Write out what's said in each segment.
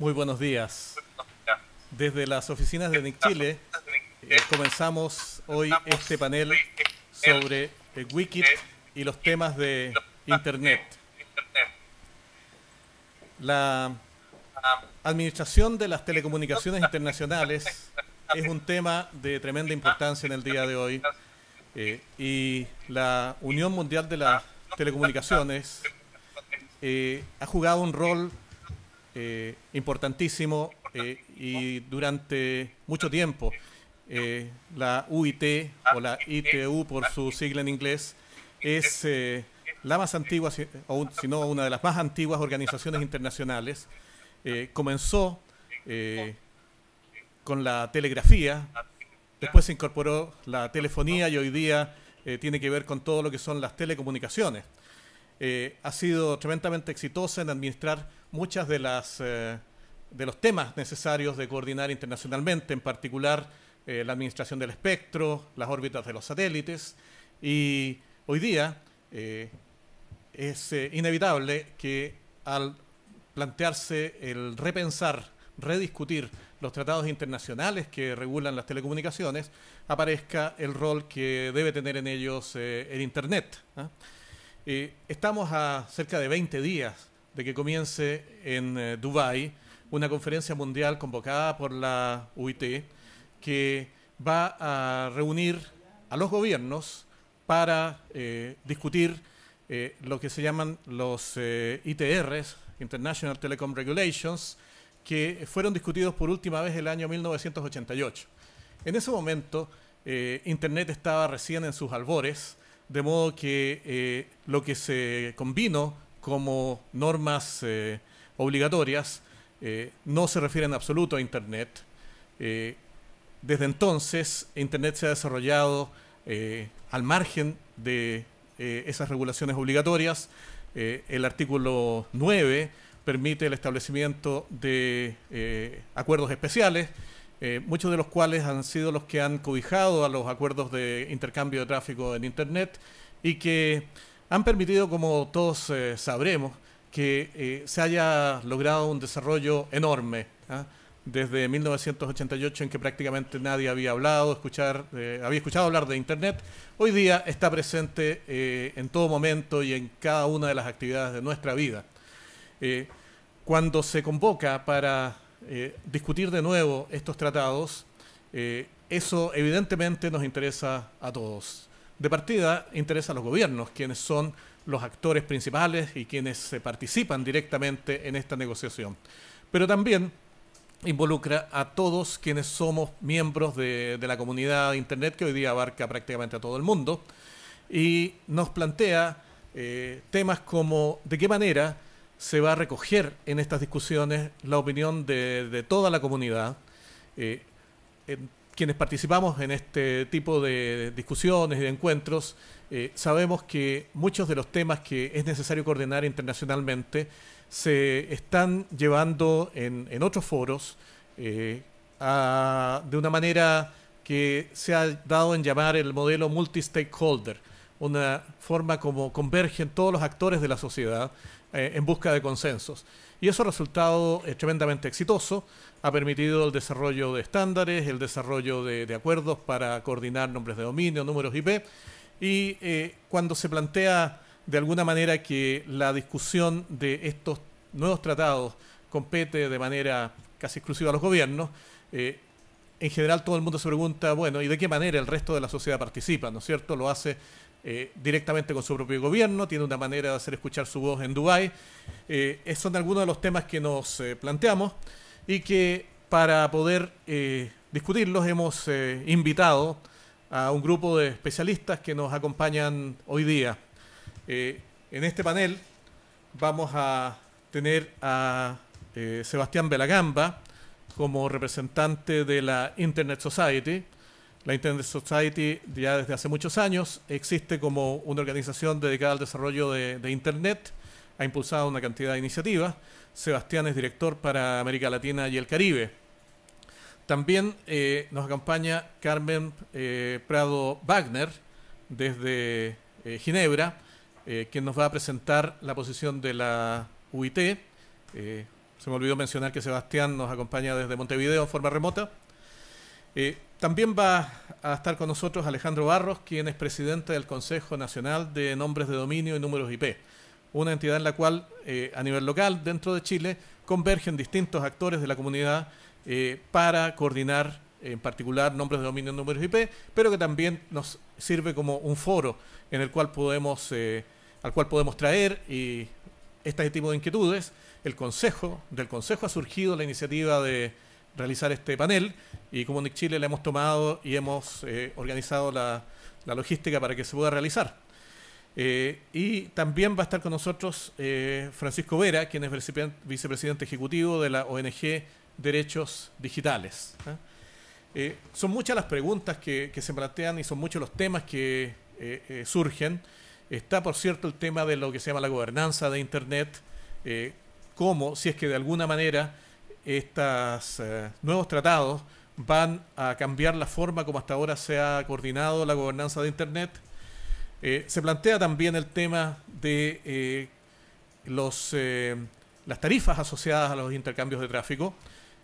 Muy buenos días. Desde las oficinas de NIC Chile comenzamos hoy este panel sobre Wikit y los temas de Internet. La administración de las telecomunicaciones internacionales es un tema de tremenda importancia en el día de hoy y la Unión Mundial de las Telecomunicaciones ha jugado un rol importantísimo y durante mucho tiempo la UIT o la ITU por su sigla en inglés es la más antigua, o si no una de las más antiguas organizaciones internacionales. Comenzó con la telegrafía, después se incorporó la telefonía y hoy día tiene que ver con todo lo que son las telecomunicaciones. Ha sido tremendamente exitosa en administrar muchas de los temas necesarios de coordinar internacionalmente, en particular la administración del espectro, las órbitas de los satélites, y hoy día es inevitable que al plantearse el repensar, rediscutir los tratados internacionales que regulan las telecomunicaciones, aparezca el rol que debe tener en ellos el Internet. Estamos a cerca de 20 días de que comience en Dubái una conferencia mundial convocada por la UIT que va a reunir a los gobiernos para discutir lo que se llaman los ITRs, International Telecom Regulations, que fueron discutidos por última vez el año 1988. En ese momento, Internet estaba recién en sus albores, de modo que lo que se convino como normas obligatorias no se refiere en absoluto a Internet. Desde entonces, Internet se ha desarrollado al margen de esas regulaciones obligatorias. El artículo 9 permite el establecimiento de acuerdos especiales, muchos de los cuales han sido los que han cobijado a los acuerdos de intercambio de tráfico en Internet y que han permitido, como todos sabremos, que se haya logrado un desarrollo enorme. Desde 1988, en que prácticamente nadie había había escuchado hablar de Internet, hoy día está presente en todo momento y en cada una de las actividades de nuestra vida. Cuando se convoca para discutir de nuevo estos tratados, eso evidentemente nos interesa a todos. De partida, interesa a los gobiernos, quienes son los actores principales y quienes participan directamente en esta negociación. Pero también involucra a todos quienes somos miembros de la comunidad de Internet, que hoy día abarca prácticamente a todo el mundo, y nos plantea temas como de qué manera se va a recoger en estas discusiones la opinión de toda la comunidad. Quienes participamos en este tipo de discusiones y de encuentros, sabemos que muchos de los temas que es necesario coordinar internacionalmente se están llevando en otros foros de una manera que se ha dado en llamar el modelo multi-stakeholder, una forma como convergen todos los actores de la sociedad en busca de consensos. Y eso ha resultado tremendamente exitoso, ha permitido el desarrollo de estándares, el desarrollo de acuerdos para coordinar nombres de dominio, números IP, y cuando se plantea de alguna manera que la discusión de estos nuevos tratados compete de manera casi exclusiva a los gobiernos, en general todo el mundo se pregunta, bueno, ¿y de qué manera el resto de la sociedad participa? ¿No es cierto? Lo hace directamente con su propio gobierno, tiene una manera de hacer escuchar su voz en Dubái. Son algunos de los temas que nos planteamos y que para poder discutirlos hemos invitado a un grupo de especialistas que nos acompañan hoy día. En este panel vamos a tener a Sebastián Belagamba como representante de la Internet Society. La Internet Society ya desde hace muchos años existe como una organización dedicada al desarrollo de Internet, ha impulsado una cantidad de iniciativas. Sebastián es director para América Latina y el Caribe. También nos acompaña Carmen Prado Wagner desde Ginebra, quien nos va a presentar la posición de la UIT. Se me olvidó mencionar que Sebastián nos acompaña desde Montevideo en forma remota. También va a estar con nosotros Alejandro Barros, quien es presidente del Consejo Nacional de Nombres de Dominio y Números IP, una entidad en la cual a nivel local, dentro de Chile, convergen distintos actores de la comunidad para coordinar en particular nombres de dominio y números IP, pero que también nos sirve como un foro en el cual al cual podemos traer este tipo de inquietudes. Del Consejo ha surgido la iniciativa de realizar este panel y como NIC Chile la hemos tomado y hemos organizado la logística para que se pueda realizar. Y también va a estar con nosotros Francisco Vera, quien es vicepresidente ejecutivo de la ONG Derechos Digitales. Son muchas las preguntas que se plantean y son muchos los temas que surgen. Está, por cierto, el tema de lo que se llama la gobernanza de Internet, cómo, si es que de alguna manera estos nuevos tratados van a cambiar la forma como hasta ahora se ha coordinado la gobernanza de Internet. Se plantea también el tema de las tarifas asociadas a los intercambios de tráfico.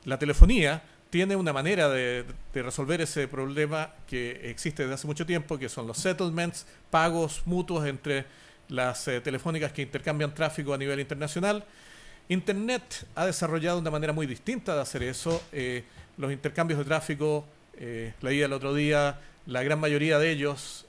La telefonía tiene una manera de resolver ese problema que existe desde hace mucho tiempo, que son los settlements, pagos mutuos entre las telefónicas que intercambian tráfico a nivel internacional. Internet ha desarrollado una manera muy distinta de hacer eso. Los intercambios de tráfico, leí el otro día, la gran mayoría de ellos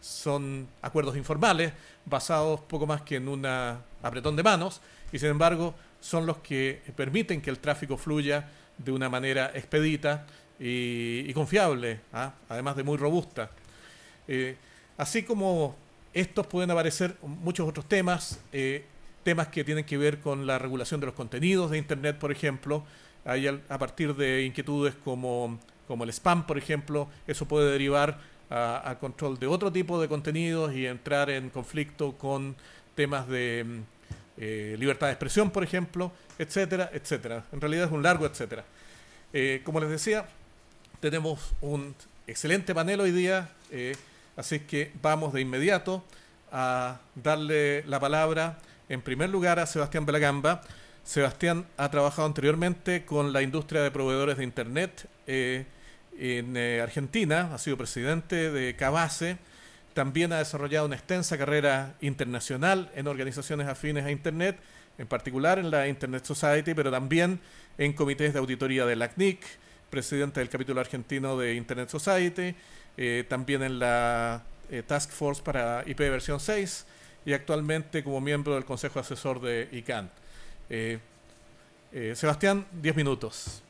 son acuerdos informales, basados poco más que en un apretón de manos, y sin embargo son los que permiten que el tráfico fluya de una manera expedita y confiable, además de muy robusta. Así como estos pueden aparecer muchos otros temas, temas que tienen que ver con la regulación de los contenidos de Internet, por ejemplo. Hay a partir de inquietudes como el spam, por ejemplo, eso puede derivar a control de otro tipo de contenidos y entrar en conflicto con temas de libertad de expresión, por ejemplo, etcétera, etcétera. En realidad es un largo etcétera. Como les decía, tenemos un excelente panel hoy día, así que vamos de inmediato a darle la palabra en primer lugar a Sebastián Belagamba. Sebastián ha trabajado anteriormente con la industria de proveedores de Internet en Argentina, ha sido presidente de Cabase, también ha desarrollado una extensa carrera internacional en organizaciones afines a Internet, en particular en la Internet Society, pero también en comités de auditoría de la CNIC, presidente del capítulo argentino de Internet Society, también en la Task Force para IP versión 6 y actualmente como miembro del Consejo Asesor de ICANN. Sebastián, 10 minutos.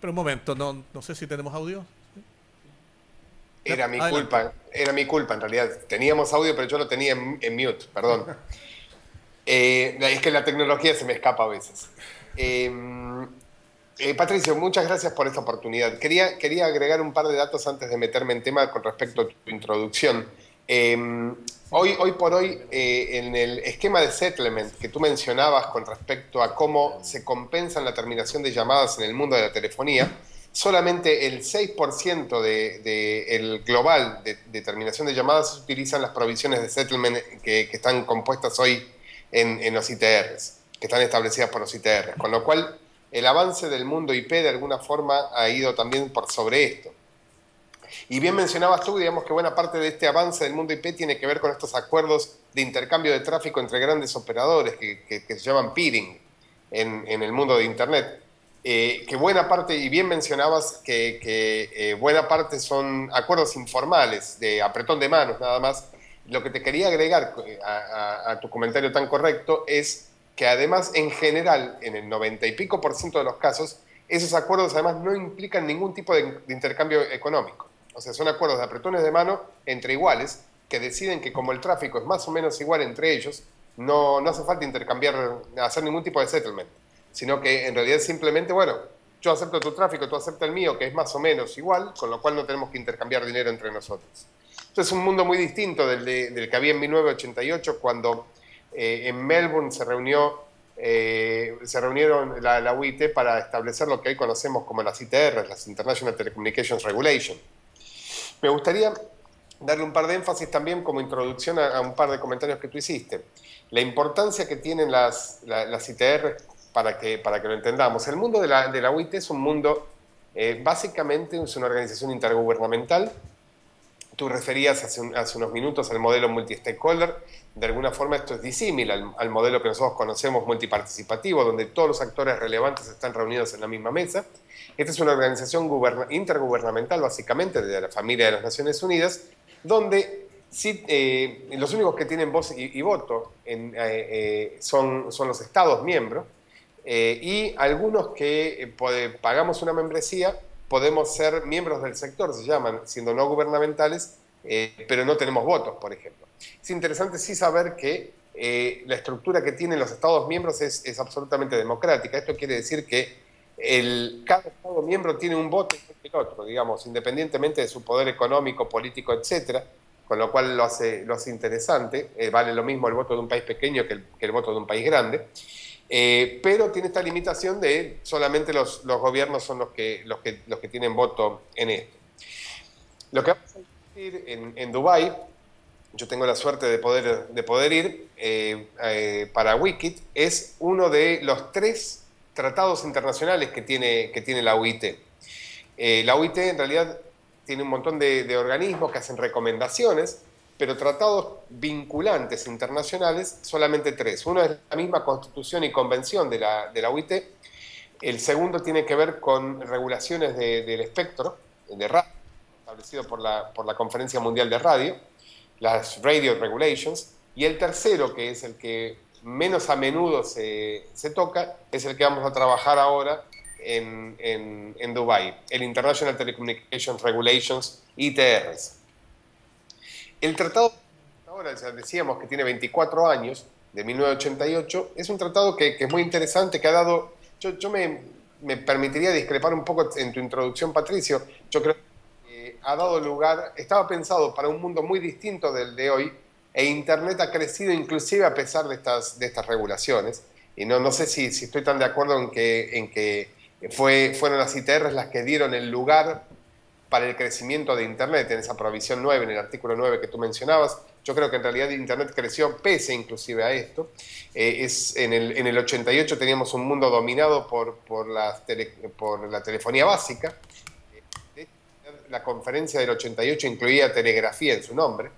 Pero un momento, no sé si tenemos audio. Era mi culpa en realidad. Teníamos audio, pero yo lo tenía en mute, perdón. Es que la tecnología se me escapa a veces. Patricio, muchas gracias por esta oportunidad. Quería agregar un par de datos antes de meterme en tema con respecto a tu introducción. Hoy por hoy, en el esquema de settlement que tú mencionabas con respecto a cómo se compensan la terminación de llamadas en el mundo de la telefonía, solamente el 6% del global de terminación de llamadas se utilizan las provisiones de settlement que están compuestas hoy en los ITRs, que están establecidas por los ITRs, con lo cual el avance del mundo IP de alguna forma ha ido también por sobre esto. Y bien mencionabas tú, digamos que buena parte de este avance del mundo IP tiene que ver con estos acuerdos de intercambio de tráfico entre grandes operadores que se llaman peering en el mundo de Internet. Que buena parte, y bien mencionabas que buena parte son acuerdos informales, de apretón de manos nada más. Lo que te quería agregar a tu comentario tan correcto es que además en general, en el 90 y pico % de los casos, esos acuerdos además no implican ningún tipo de intercambio económico. O sea, son acuerdos de apretones de mano entre iguales que deciden que como el tráfico es más o menos igual entre ellos, no hace falta hacer ningún tipo de settlement, sino que en realidad simplemente, bueno, yo acepto tu tráfico, tú aceptas el mío, que es más o menos igual, con lo cual no tenemos que intercambiar dinero entre nosotros. Esto es un mundo muy distinto del que había en 1988, cuando en Melbourne se reunieron la UIT para establecer lo que hoy conocemos como las ITR, las International Telecommunications Regulation. Me gustaría darle un par de énfasis también como introducción a un par de comentarios que tú hiciste. La importancia que tienen las ITR para que lo entendamos. El mundo de la UIT es un mundo, básicamente es una organización intergubernamental. Tú referías hace unos minutos al modelo multi-stakeholder. De alguna forma esto es disímil al modelo que nosotros conocemos multiparticipativo, donde todos los actores relevantes están reunidos en la misma mesa. Esta es una organización intergubernamental, básicamente, de la familia de las Naciones Unidas, donde sí, los únicos que tienen voz y voto son los Estados miembros, y algunos que pagamos una membresía podemos ser miembros del sector, se llaman, siendo no gubernamentales, pero no tenemos votos, por ejemplo. Es interesante sí saber que la estructura que tienen los Estados miembros es absolutamente democrática. Esto quiere decir que cada Estado miembro tiene un voto igual que el otro, digamos, independientemente de su poder económico, político, etcétera, con lo cual lo hace interesante. Vale lo mismo el voto de un país pequeño que el voto de un país grande. Pero tiene esta limitación de solamente los gobiernos son los que tienen voto en esto. Lo que vamos a decir en Dubái, yo tengo la suerte de poder ir para Wikit, es uno de los 3 tratados internacionales que tiene la UIT. La UIT en realidad tiene un montón de organismos que hacen recomendaciones, pero tratados vinculantes internacionales, solamente 3. Uno es la misma Constitución y Convención de la UIT. El segundo tiene que ver con regulaciones del espectro de radio, establecido por la Conferencia Mundial de Radio, las Radio Regulations. Y el tercero, que es el que menos a menudo se toca, es el que vamos a trabajar ahora en Dubái, el International Telecommunications Regulations, ITRs. El tratado, ahora ya decíamos que tiene 24 años, de 1988, es un tratado que es muy interesante, que ha dado, yo me permitiría discrepar un poco en tu introducción, Patricio. Yo creo que ha dado lugar, estaba pensado para un mundo muy distinto del de hoy, e Internet ha crecido inclusive a pesar de estas regulaciones. Y no sé si estoy tan de acuerdo en que fueron las ITRs las que dieron el lugar para el crecimiento de Internet, en esa provisión 9, en el artículo 9 que tú mencionabas. Yo creo que en realidad Internet creció pese inclusive a esto. En el 88 teníamos un mundo dominado por la telefonía básica. La conferencia del 88 incluía telegrafía en su nombre,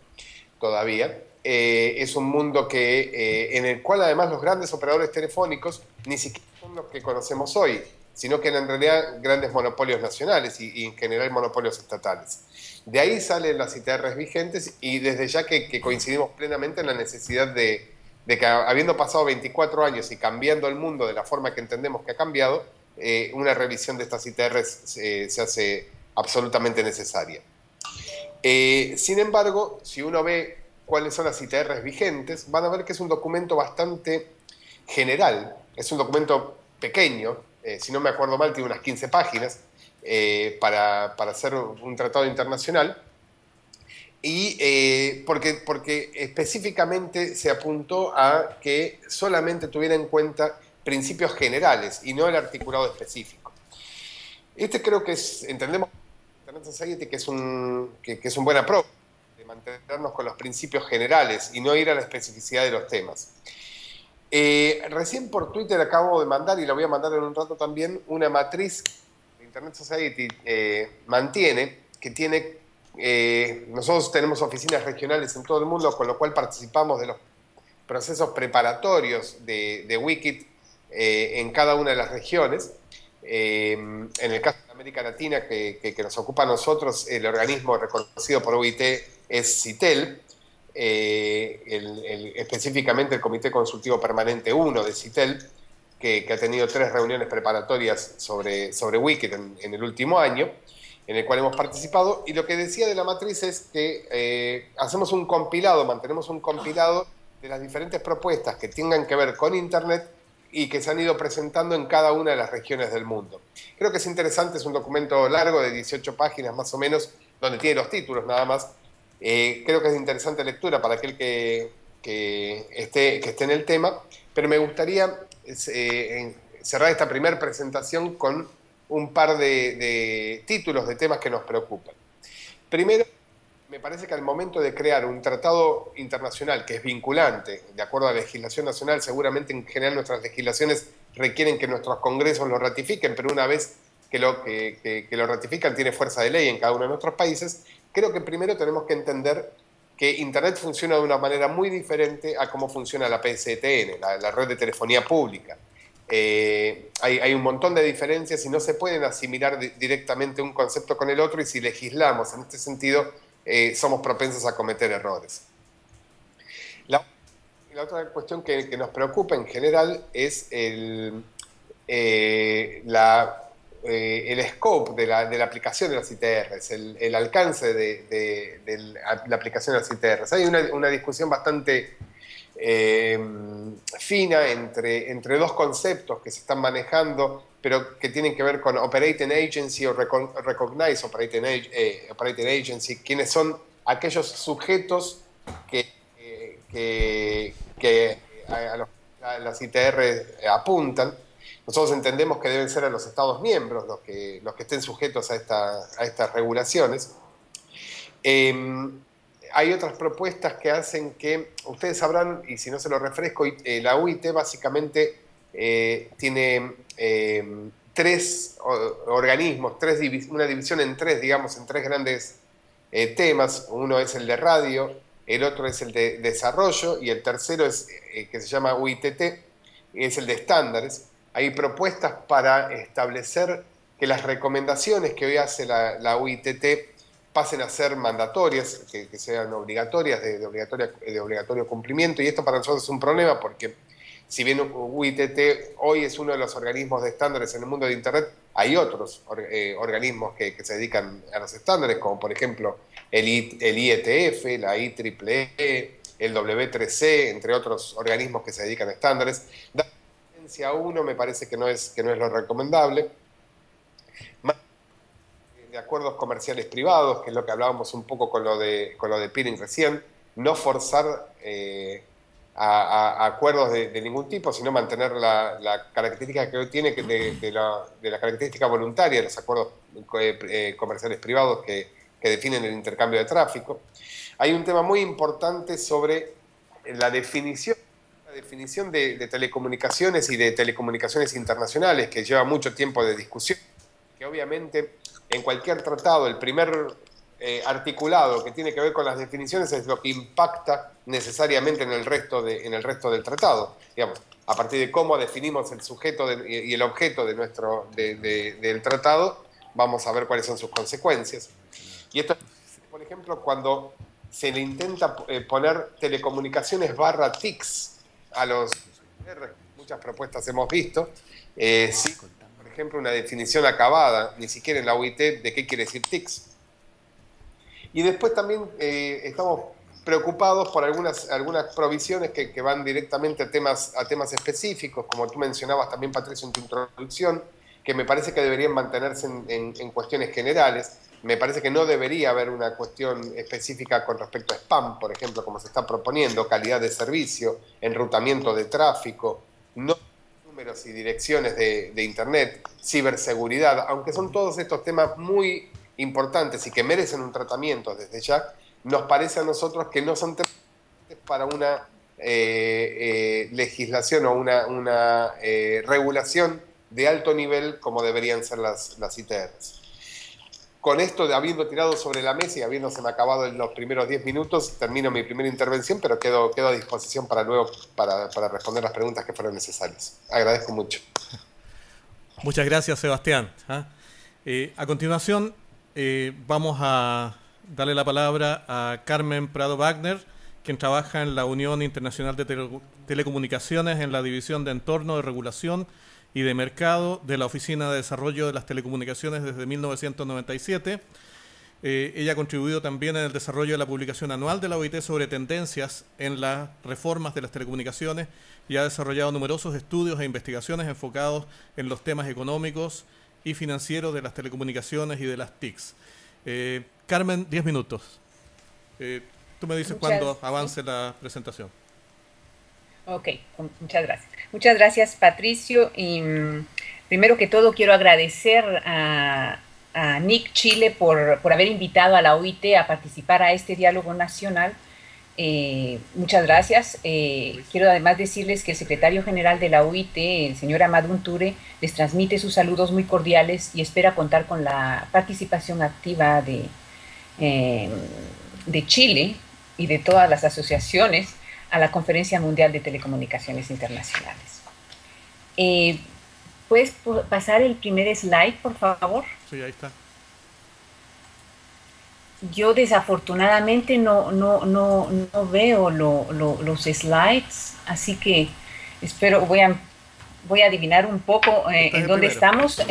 todavía. Es un mundo en el cual además los grandes operadores telefónicos ni siquiera son los que conocemos hoy, sino que en realidad grandes monopolios nacionales y en general monopolios estatales. De ahí salen las ITRs vigentes, y desde ya que coincidimos plenamente en la necesidad de que, habiendo pasado 24 años y cambiando el mundo de la forma que entendemos que ha cambiado, una revisión de estas ITRs se hace absolutamente necesaria. Sin embargo, si uno ve cuáles son las ITRs vigentes, van a ver que es un documento bastante general, es un documento pequeño, si no me acuerdo mal, tiene unas 15 páginas para hacer un tratado internacional, y porque específicamente se apuntó a que solamente tuviera en cuenta principios generales y no el articulado específico. Creo que entendemos Internet Society que es un buen approach, de mantenernos con los principios generales y no ir a la especificidad de los temas. Recién por Twitter acabo de mandar, y la voy a mandar en un rato también, una matriz que Internet Society mantiene, que tiene, nosotros tenemos oficinas regionales en todo el mundo, con lo cual participamos de los procesos preparatorios de Wikit en cada una de las regiones. En el caso de América Latina, que nos ocupa a nosotros, el organismo reconocido por UIT es CITEL, específicamente el Comité Consultivo Permanente 1 de CITEL, que ha tenido 3 reuniones preparatorias sobre Wikit en el último año, en el cual hemos participado. Y lo que decía de la matriz es que hacemos un compilado, mantenemos un compilado de las diferentes propuestas que tengan que ver con Internet y que se han ido presentando en cada una de las regiones del mundo. Creo que es interesante, es un documento largo de 18 páginas más o menos, donde tiene los títulos nada más. Creo que es de interesante lectura para aquel que esté en el tema, pero me gustaría cerrar esta primera presentación con un par de títulos de temas que nos preocupan. Primero, me parece que al momento de crear un tratado internacional que es vinculante, de acuerdo a la legislación nacional, seguramente en general nuestras legislaciones requieren que nuestros congresos lo ratifiquen, pero una vez que lo ratifican tiene fuerza de ley en cada uno de nuestros países, creo que primero tenemos que entender que Internet funciona de una manera muy diferente a cómo funciona la PSTN, la red de telefonía pública. Hay un montón de diferencias y no se pueden asimilar directamente un concepto con el otro, y si legislamos en este sentido, somos propensos a cometer errores. La otra cuestión que nos preocupa en general es el scope de la aplicación de las ITRs, el alcance de la aplicación de las ITRs. Hay una discusión bastante fina entre dos conceptos que se están manejando, pero que tienen que ver con Operating Agency o Recognized Operating Agency, quienes son aquellos sujetos que a los que las ITR apuntan. Nosotros entendemos que deben ser a los Estados miembros los que estén sujetos a estas regulaciones. Hay otras propuestas que hacen que, ustedes sabrán, y si no se lo refresco, la UIT básicamente tiene tres organismos, una división en tres, digamos, en tres grandes temas. Uno es el de radio, el otro es el de desarrollo, y el tercero es que se llama UITT, es el de estándares. Hay propuestas para establecer que las recomendaciones que hoy hace la UITT pasen a ser mandatorias, que sean obligatorias, de obligatorio cumplimiento, y esto para nosotros es un problema porque si bien UITT hoy es uno de los organismos de estándares en el mundo de Internet, hay otros organismos que se dedican a los estándares, como por ejemplo el IETF, la IEEE, el W3C, entre otros organismos que se dedican a estándares. Dar preferencia a uno me parece que no es lo recomendable. De acuerdos comerciales privados, que es lo que hablábamos un poco con lo de peering recién, no forzar a acuerdos de ningún tipo, sino mantener la característica que hoy tiene de la característica voluntaria de los acuerdos comerciales privados que definen el intercambio de tráfico. Hay un tema muy importante sobre la definición de telecomunicaciones y de telecomunicaciones internacionales, que lleva mucho tiempo de discusión, que obviamente en cualquier tratado el primer articulado que tiene que ver con las definiciones es lo que impacta necesariamente en el resto del tratado. Digamos, a partir de cómo definimos el sujeto y el objeto del tratado, vamos a ver cuáles son sus consecuencias. Y esto, por ejemplo, cuando se le intenta poner telecomunicaciones / TICs a los muchas propuestas hemos visto, sí, por ejemplo, una definición acabada, ni siquiera en la UIT, de qué quiere decir TICs. Y después también estamos preocupados por algunas provisiones que van directamente a temas específicos, como tú mencionabas también, Patricio, en tu introducción, que me parece que deberían mantenerse en cuestiones generales. Me parece que no debería haber una cuestión específica con respecto a spam, por ejemplo, como se está proponiendo, calidad de servicio, enrutamiento de tráfico, no números y direcciones de Internet, ciberseguridad, aunque son todos estos temas muy importantes y que merecen un tratamiento desde ya, nos parece a nosotros que no son temas para una legislación o una regulación de alto nivel como deberían ser las ITRs. Con esto, habiendo tirado sobre la mesa y habiéndose acabado en los primeros 10 minutos, termino mi primera intervención, pero quedo a disposición para luego para responder las preguntas que fueran necesarias. Agradezco mucho. Muchas gracias, Sebastián. A continuación, vamos a darle la palabra a Carmen Prado Wagner, quien trabaja en la Unión Internacional de Telecomunicaciones en la División de Entorno de Regulación y de Mercado de la Oficina de Desarrollo de las Telecomunicaciones desde 1997. Ella ha contribuido también en el desarrollo de la publicación anual de la OIT sobre tendencias en las reformas de las telecomunicaciones y ha desarrollado numerosos estudios e investigaciones enfocados en los temas económicos y financieros de las telecomunicaciones y de las TICs. Carmen, 10 minutos. Tú me dices cuando avance la presentación. Ok, muchas gracias. Muchas gracias, Patricio. Y primero que todo quiero agradecer a a NIC Chile por haber invitado a la OIT a participar a este diálogo nacional. Muchas gracias. Quiero además decirles que el secretario general de la OIT, el señor Amadou Touré, les transmite sus saludos muy cordiales y espera contar con la participación activa de Chile y de todas las asociaciones a la Conferencia Mundial de Telecomunicaciones Internacionales. ¿Puedes pasar el primer slide, por favor? Sí, ahí está. Yo desafortunadamente no veo los slides, así que espero, voy a adivinar un poco en dónde estamos.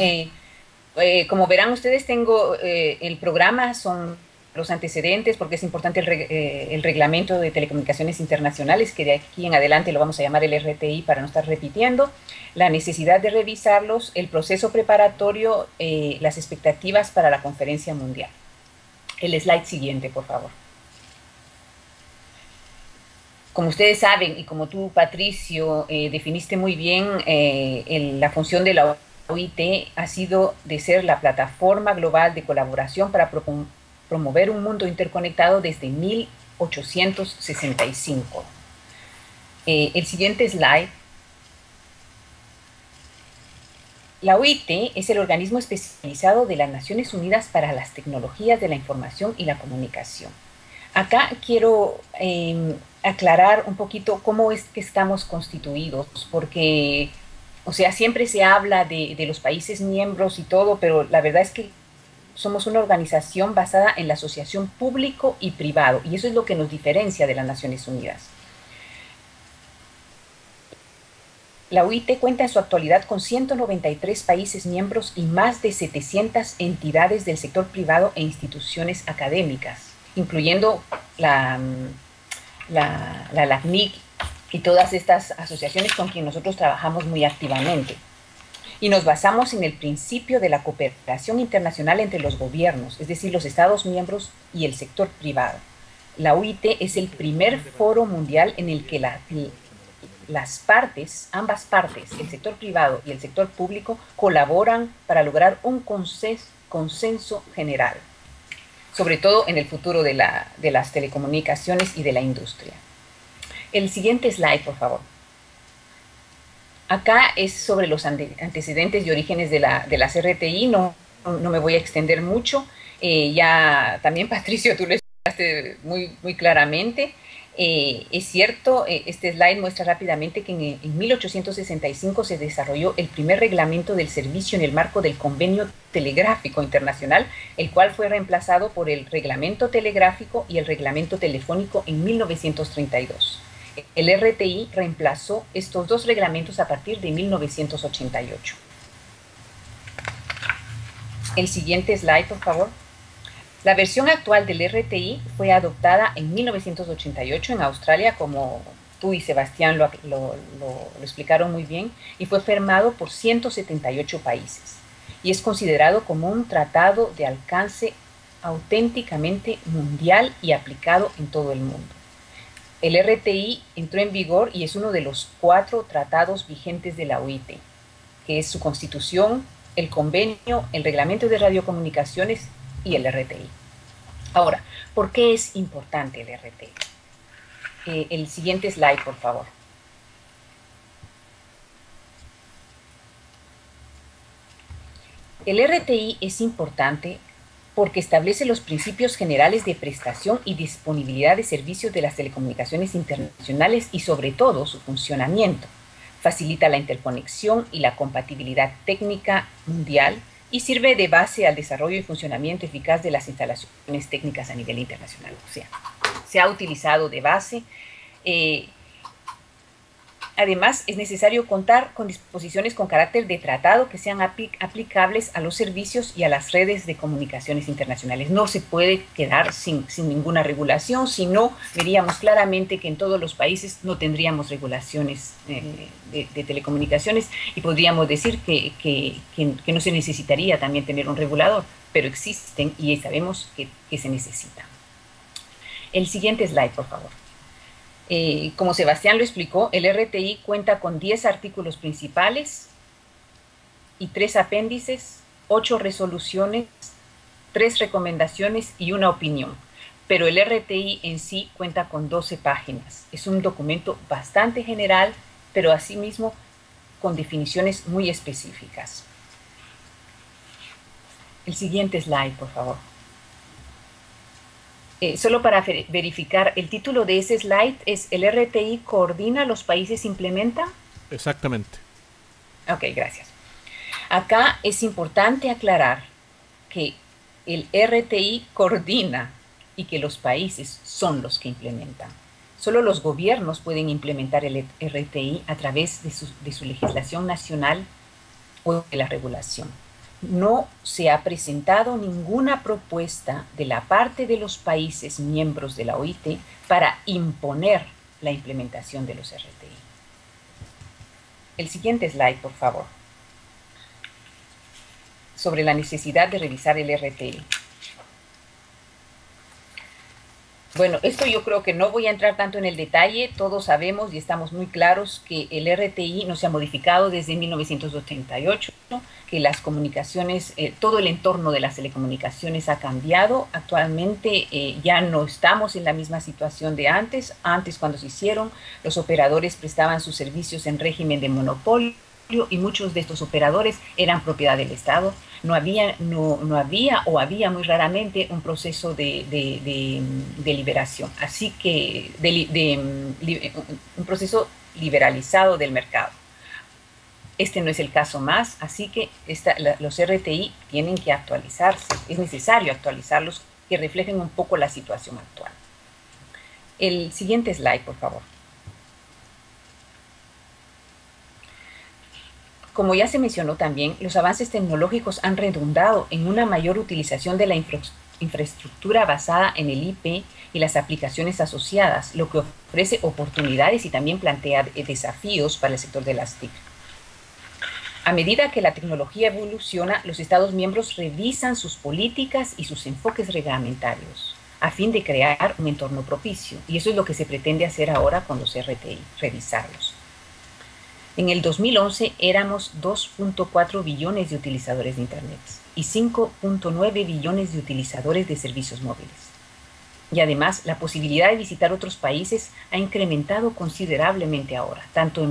Como verán ustedes, tengo el programa, son los antecedentes, porque es importante el reglamento de telecomunicaciones internacionales, que de aquí en adelante lo vamos a llamar el RTI para no estar repitiendo, la necesidad de revisarlos, el proceso preparatorio, las expectativas para la conferencia mundial. El slide siguiente, por favor. Como ustedes saben, y como tú, Patricio, definiste muy bien, la función de la OIT ha sido de ser la plataforma global de colaboración para promover un mundo interconectado desde 1865. El siguiente slide. La OIT es el organismo especializado de las Naciones Unidas para las Tecnologías de la Información y la Comunicación. Acá quiero aclarar un poquito cómo es que estamos constituidos, porque, o sea, siempre se habla de los países miembros y todo, pero la verdad es que somos una organización basada en la asociación público y privado, y eso es lo que nos diferencia de las Naciones Unidas. La OIT cuenta en su actualidad con 193 países miembros y más de 700 entidades del sector privado e instituciones académicas, incluyendo la LACNIC y todas estas asociaciones con quienes nosotros trabajamos muy activamente. Y nos basamos en el principio de la cooperación internacional entre los gobiernos, es decir, los Estados miembros y el sector privado. La OIT es el primer foro mundial en el que las partes, ambas partes, el sector privado y el sector público, colaboran para lograr un consenso general, sobre todo en el futuro de las telecomunicaciones y de la industria. El siguiente slide, por favor. Acá es sobre los antecedentes y orígenes de las RTI, no me voy a extender mucho. Ya también, Patricio, tú lo explicaste muy claramente. Es cierto, este slide muestra rápidamente que en 1865 se desarrolló el primer reglamento del servicio en el marco del Convenio Telegráfico Internacional, el cual fue reemplazado por el Reglamento Telegráfico y el Reglamento Telefónico en 1932. El RTI reemplazó estos dos reglamentos a partir de 1988. El siguiente slide, por favor. La versión actual del RTI fue adoptada en 1988 en Australia, como tú y Sebastián lo explicaron muy bien, y fue firmado por 178 países. Y es considerado como un tratado de alcance auténticamente mundial y aplicado en todo el mundo. El RTI entró en vigor y es uno de los 4 tratados vigentes de la OIT, que es su constitución, el convenio, el reglamento de radiocomunicaciones y el RTI. Ahora, ¿por qué es importante el RTI? El siguiente slide, por favor. El RTI es importante porque establece los principios generales de prestación y disponibilidad de servicios de las telecomunicaciones internacionales y sobre todo su funcionamiento. Facilita la interconexión y la compatibilidad técnica mundial y sirve de base al desarrollo y funcionamiento eficaz de las instalaciones técnicas a nivel internacional. O sea, se ha utilizado de base. Además, es necesario contar con disposiciones con carácter de tratado que sean aplicables a los servicios y a las redes de comunicaciones internacionales. No se puede quedar sin ninguna regulación, si no, veríamos claramente que en todos los países no tendríamos regulaciones de telecomunicaciones y podríamos decir que no se necesitaría también tener un regulador, pero existen y sabemos que se necesitan. El siguiente slide, por favor. Como Sebastián lo explicó, el RTI cuenta con 10 artículos principales y 3 apéndices 8 resoluciones, 3 recomendaciones y una opinión. Pero el RTI en sí cuenta con 12 páginas. Es un documento bastante general, pero asimismo con definiciones muy específicas. El siguiente slide, por favor. Solo para verificar, el título de ese slide es ¿el RTI coordina, los países implementan? Exactamente. Ok, gracias. Acá es importante aclarar que el RTI coordina y que los países son los que implementan. Solo los gobiernos pueden implementar el RTI a través de su legislación nacional o de la regulación. No se ha presentado ninguna propuesta de la parte de los países miembros de la OIT para imponer la implementación de los RTI. El siguiente slide, por favor. Sobre la necesidad de revisar el RTI. Bueno, esto yo creo que no voy a entrar tanto en el detalle. Todos sabemos y estamos muy claros que el RTI no se ha modificado desde 1988, ¿no? Que las comunicaciones, todo el entorno de las telecomunicaciones ha cambiado. Actualmente ya no estamos en la misma situación de antes. Antes, cuando se hicieron, los operadores prestaban sus servicios en régimen de monopolio y muchos de estos operadores eran propiedad del Estado. No había o había muy raramente un proceso de liberación, así que un proceso liberalizado del mercado. Este no es el caso más, así que los RTI tienen que actualizarse, es necesario actualizarlos que reflejen un poco la situación actual. El siguiente slide, por favor. Como ya se mencionó también, los avances tecnológicos han redundado en una mayor utilización de la infraestructura basada en el IP y las aplicaciones asociadas, lo que ofrece oportunidades y también plantea desafíos para el sector de las TIC. A medida que la tecnología evoluciona, los Estados miembros revisan sus políticas y sus enfoques reglamentarios a fin de crear un entorno propicio, y eso es lo que se pretende hacer ahora con los RTI, revisarlos. En el 2011 éramos 2.4 billones de utilizadores de Internet y 5.9 billones de utilizadores de servicios móviles. Y además, la posibilidad de visitar otros países ha incrementado considerablemente ahora, tanto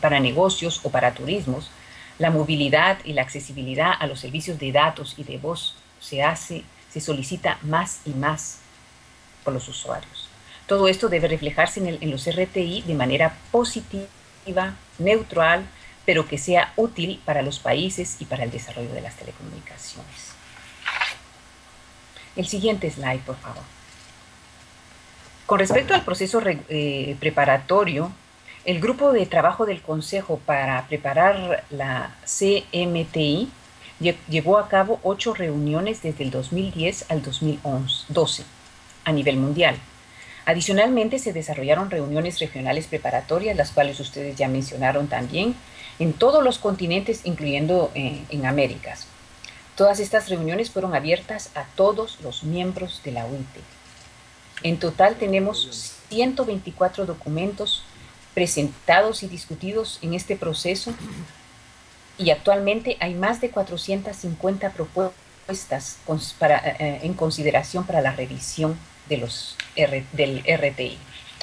para negocios o para turismos. La movilidad y la accesibilidad a los servicios de datos y de voz se solicita más y más por los usuarios. Todo esto debe reflejarse en los RTI de manera positiva, neutral, pero que sea útil para los países y para el desarrollo de las telecomunicaciones. El siguiente slide, por favor. Con respecto al proceso preparatorio, el grupo de trabajo del Consejo para preparar la CMTI llevó a cabo 8 reuniones desde el 2010 al 2012 a nivel mundial. Adicionalmente, se desarrollaron reuniones regionales preparatorias, las cuales ustedes ya mencionaron también, en todos los continentes, incluyendo en Américas. Todas estas reuniones fueron abiertas a todos los miembros de la OIT. En total tenemos 124 documentos presentados y discutidos en este proceso, y actualmente hay más de 450 propuestas en consideración para la revisión del RTI.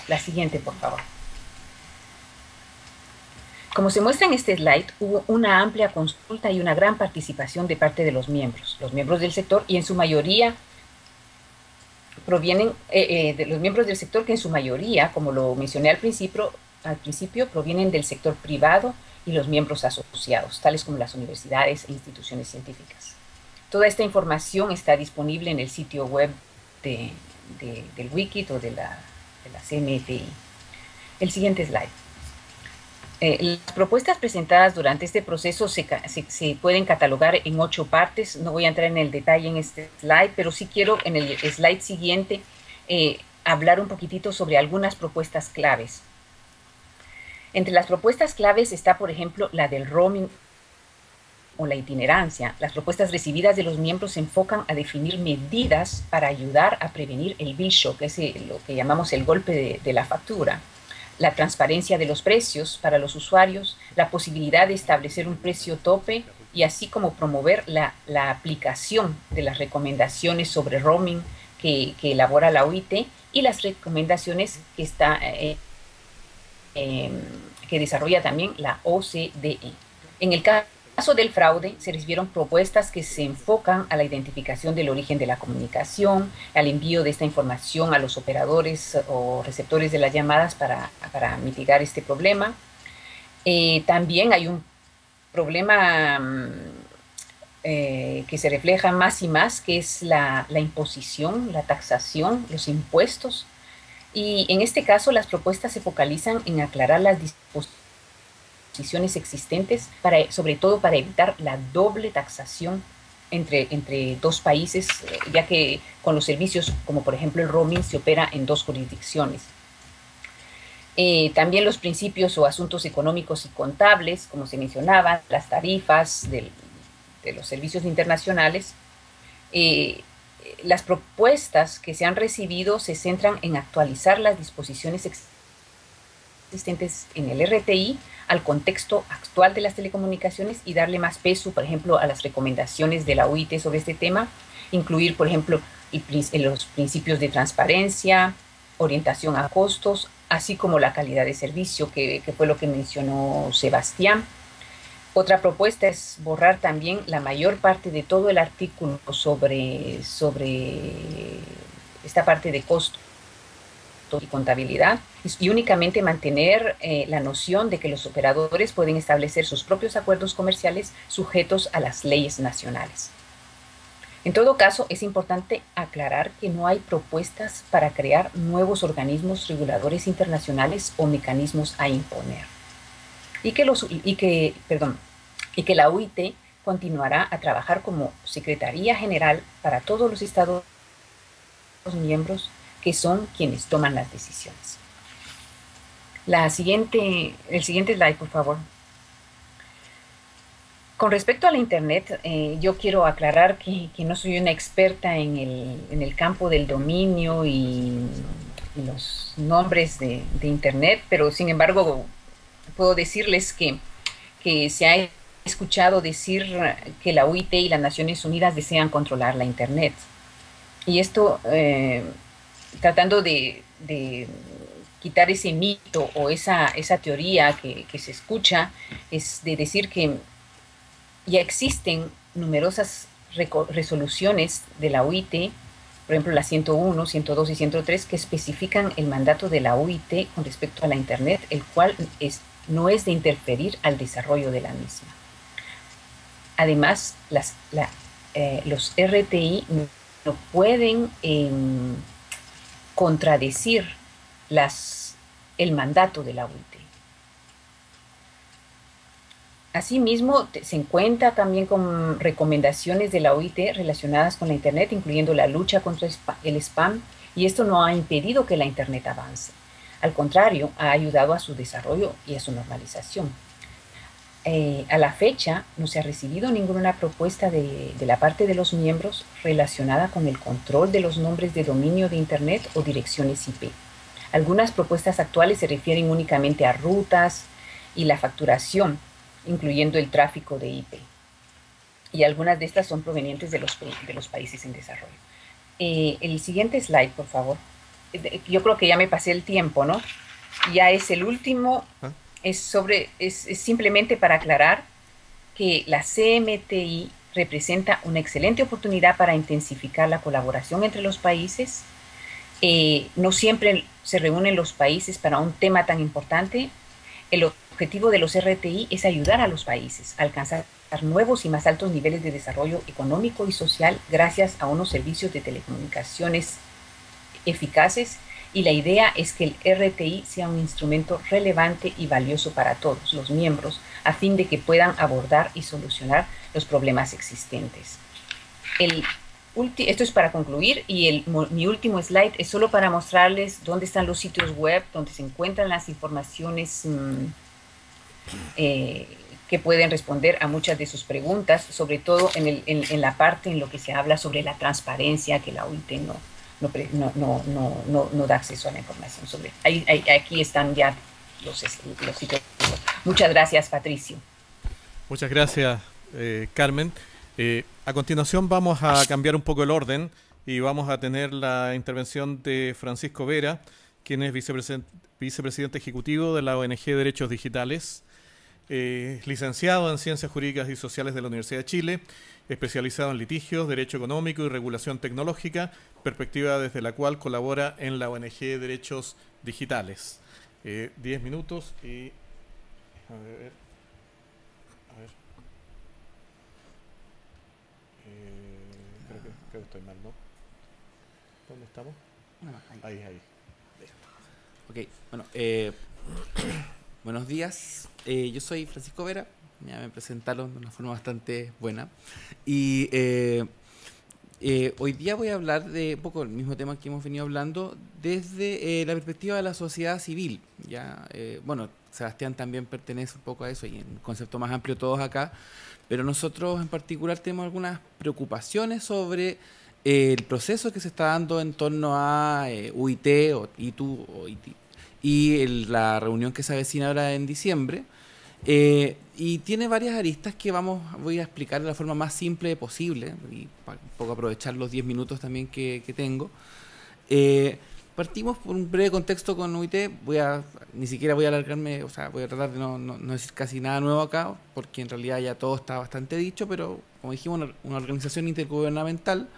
La siguiente, por favor. Como se muestra en este slide, hubo una amplia consulta y una gran participación de parte de los miembros del sector, y en su mayoría provienen de los miembros del sector que en su mayoría, como lo mencioné al principio, provienen del sector privado y los miembros asociados, tales como las universidades e instituciones científicas. Toda esta información está disponible en el sitio web del Wikit o de la CMTI. El siguiente slide. Las propuestas presentadas durante este proceso se pueden catalogar en 8 partes. No voy a entrar en el detalle en este slide, pero sí quiero en el slide siguiente hablar un poquitito sobre algunas propuestas claves. Entre las propuestas claves está, por ejemplo, la del roaming o la itinerancia. Las propuestas recibidas de los miembros se enfocan a definir medidas para ayudar a prevenir el bill shock, que es lo que llamamos el golpe de la factura, la transparencia de los precios para los usuarios, la posibilidad de establecer un precio tope y así como promover la aplicación de las recomendaciones sobre roaming que elabora la OIT y las recomendaciones que desarrolla también la OCDE. En el caso del fraude, se recibieron propuestas que se enfocan a la identificación del origen de la comunicación, al envío de esta información a los operadores o receptores de las llamadas para mitigar este problema. También hay un problema que se refleja más y más, que es la imposición, la taxación, los impuestos. Y en este caso las propuestas se focalizan en aclarar las disposiciones existentes, sobre todo para evitar la doble taxación entre dos países, ya que con los servicios como por ejemplo el roaming se opera en dos jurisdicciones. También los principios o asuntos económicos y contables, como se mencionaba, las tarifas de los servicios internacionales. Las propuestas que se han recibido se centran en actualizar las disposiciones existentes en el RTI al contexto actual de las telecomunicaciones y darle más peso, por ejemplo, a las recomendaciones de la OIT sobre este tema, incluir, por ejemplo, los principios de transparencia, orientación a costos, así como la calidad de servicio, que fue lo que mencionó Sebastián. Otra propuesta es borrar también la mayor parte de todo el artículo sobre esta parte de costo y contabilidad y únicamente mantener la noción de que los operadores pueden establecer sus propios acuerdos comerciales sujetos a las leyes nacionales. En todo caso, es importante aclarar que no hay propuestas para crear nuevos organismos reguladores internacionales o mecanismos a imponer. Y que la OIT continuará a trabajar como Secretaría General para todos los Estados miembros que son quienes toman las decisiones. El siguiente slide, por favor. Con respecto a la Internet, yo quiero aclarar que no soy una experta en el campo del dominio y los nombres de Internet, pero sin embargo puedo decirles que se ha escuchado decir que la OIT y las Naciones Unidas desean controlar la Internet. Y esto tratando de quitar ese mito o esa teoría que se escucha, es de decir que ya existen numerosas resoluciones de la OIT, por ejemplo la 101, 102 y 103, que especifican el mandato de la OIT con respecto a la Internet, el cual no es de interferir al desarrollo de la misma. Además, los RTI no pueden contradecir el mandato de la OIT. Asimismo, se encuentra también con recomendaciones de la OIT relacionadas con la Internet, incluyendo la lucha contra el spam, y esto no ha impedido que la Internet avance. Al contrario, ha ayudado a su desarrollo y a su normalización. A la fecha, no se ha recibido ninguna propuesta de la parte de los miembros relacionada con el control de los nombres de dominio de Internet o direcciones IP. Algunas propuestas actuales se refieren únicamente a rutas y la facturación, incluyendo el tráfico de IP. Y algunas de estas son provenientes de los países en desarrollo. El siguiente slide, por favor. Yo creo que ya me pasé el tiempo, ¿no? Ya es el último. Es simplemente para aclarar que la CMTI representa una excelente oportunidad para intensificar la colaboración entre los países. No siempre se reúnen los países para un tema tan importante. El objetivo de los RTI es ayudar a los países a alcanzar nuevos y más altos niveles de desarrollo económico y social gracias a unos servicios de telecomunicaciones eficaces, y la idea es que el RTI sea un instrumento relevante y valioso para todos los miembros a fin de que puedan abordar y solucionar los problemas existentes. Esto es para concluir, y mi último slide es solo para mostrarles dónde están los sitios web, donde se encuentran las informaciones que pueden responder a muchas de sus preguntas, sobre todo en la parte en lo que se habla sobre la transparencia, que la OIT no da acceso a la información sobre. Aquí están ya los sitios. Muchas gracias, Patricio. Muchas gracias, Carmen. A continuación vamos a cambiar un poco el orden y vamos a tener la intervención de Francisco Vera, quien es vicepresidente ejecutivo de la ONG Derechos Digitales, licenciado en Ciencias Jurídicas y Sociales de la Universidad de Chile, especializado en litigios, derecho económico y regulación tecnológica, perspectiva desde la cual colabora en la ONG Derechos Digitales. 10 minutos y... A ver... creo que estoy mal, ¿no? ¿Dónde estamos? Ahí. Ok, bueno, buenos días. Yo soy Francisco Vera, ya me presentaron de una forma bastante buena. Y hoy día voy a hablar de un poco el mismo tema que hemos venido hablando desde la perspectiva de la sociedad civil. Ya, bueno, Sebastián también pertenece un poco a eso y en un concepto más amplio todos acá, pero nosotros en particular tenemos algunas preocupaciones sobre el proceso que se está dando en torno a UIT o ITU o IT, y la reunión que se avecina ahora en diciembre. Y tiene varias aristas que voy a explicar de la forma más simple posible y para un poco aprovechar los 10 minutos también que tengo. Partimos por un breve contexto con UIT. Ni siquiera voy a alargarme, o sea, voy a tratar de no decir casi nada nuevo acá, porque en realidad ya todo está bastante dicho, pero como dijimos, una organización intergubernamental.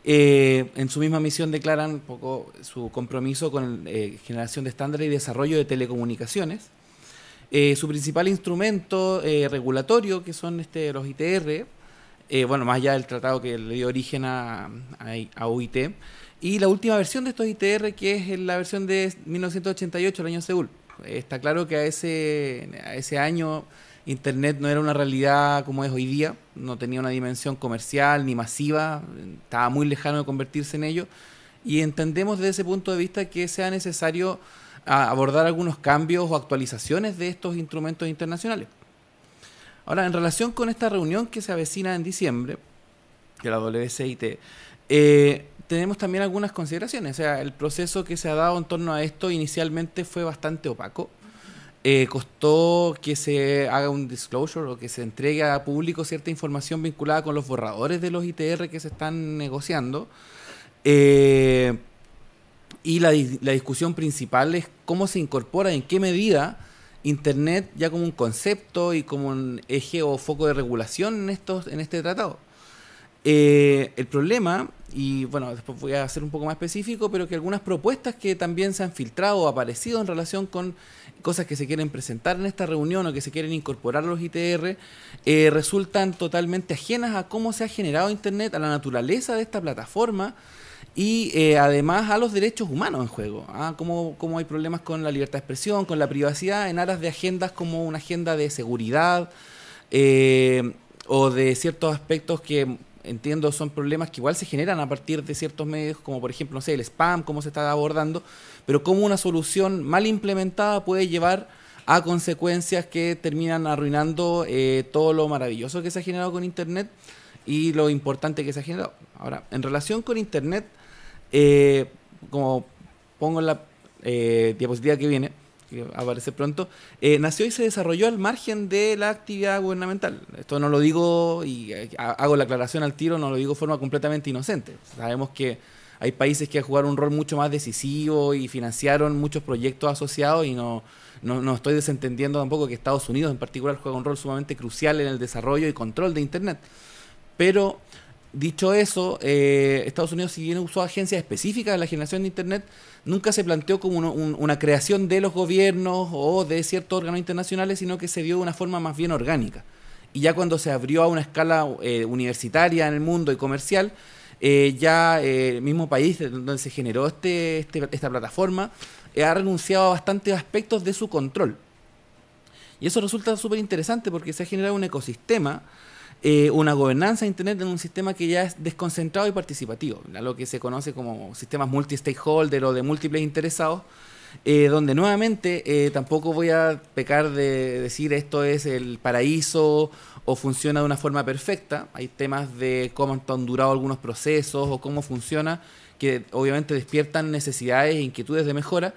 En su misma misión declaran un poco su compromiso con generación de estándares y desarrollo de telecomunicaciones. Su principal instrumento regulatorio, que son los ITR, bueno, más allá del tratado que le dio origen a UIT, y la última versión de estos ITR, que es la versión de 1988, el año Seúl. Está claro que a ese año Internet no era una realidad como es hoy día, no tenía una dimensión comercial ni masiva, estaba muy lejano de convertirse en ello, y entendemos desde ese punto de vista que sea necesario abordar algunos cambios o actualizaciones de estos instrumentos internacionales. Ahora, en relación con esta reunión que se avecina en diciembre, de la WCIT, tenemos también algunas consideraciones. O sea, el proceso que se ha dado en torno a esto inicialmente fue bastante opaco. Costó que se haga un disclosure o que se entregue a público cierta información vinculada con los borradores de los ITR que se están negociando. Y la discusión principal es cómo se incorpora, en qué medida Internet ya como un concepto y como un eje o foco de regulación en este tratado. El problema, y bueno, después voy a ser un poco más específico, pero que algunas propuestas que también se han filtrado o aparecido en relación con cosas que se quieren presentar en esta reunión o que se quieren incorporar a los ITR, resultan totalmente ajenas a cómo se ha generado Internet, a la naturaleza de esta plataforma y además a los derechos humanos en juego. Cómo hay problemas con la libertad de expresión, con la privacidad, en aras de agendas como una agenda de seguridad o de ciertos aspectos que entiendo son problemas que igual se generan a partir de ciertos medios, como por ejemplo, no sé, el spam, cómo se está abordando, pero cómo una solución mal implementada puede llevar a consecuencias que terminan arruinando todo lo maravilloso que se ha generado con Internet y lo importante que se ha generado. Ahora, en relación con Internet, como pongo en la diapositiva que viene, que aparece pronto, nació y se desarrolló al margen de la actividad gubernamental. Esto no lo digo, y hago la aclaración al tiro, no lo digo de forma completamente inocente. Sabemos que hay países que jugaron un rol mucho más decisivo y financiaron muchos proyectos asociados, y no estoy desentendiendo tampoco que Estados Unidos en particular juega un rol sumamente crucial en el desarrollo y control de Internet. Pero dicho eso, Estados Unidos, si bien usó agencias específicas de la generación de Internet, nunca se planteó como una creación de los gobiernos o de ciertos órganos internacionales, sino que se dio de una forma más bien orgánica. Y ya cuando se abrió a una escala universitaria en el mundo y comercial, ya el mismo país donde se generó esta plataforma ha renunciado a bastantes aspectos de su control. Y eso resulta súper interesante porque se ha generado un ecosistema, una gobernanza de Internet en un sistema que ya es desconcentrado y participativo, lo que se conoce como sistemas multi-stakeholder o de múltiples interesados, donde nuevamente tampoco voy a pecar de decir esto es el paraíso o funciona de una forma perfecta. Hay temas de cómo han durado algunos procesos o cómo funciona, que obviamente despiertan necesidades e inquietudes de mejora,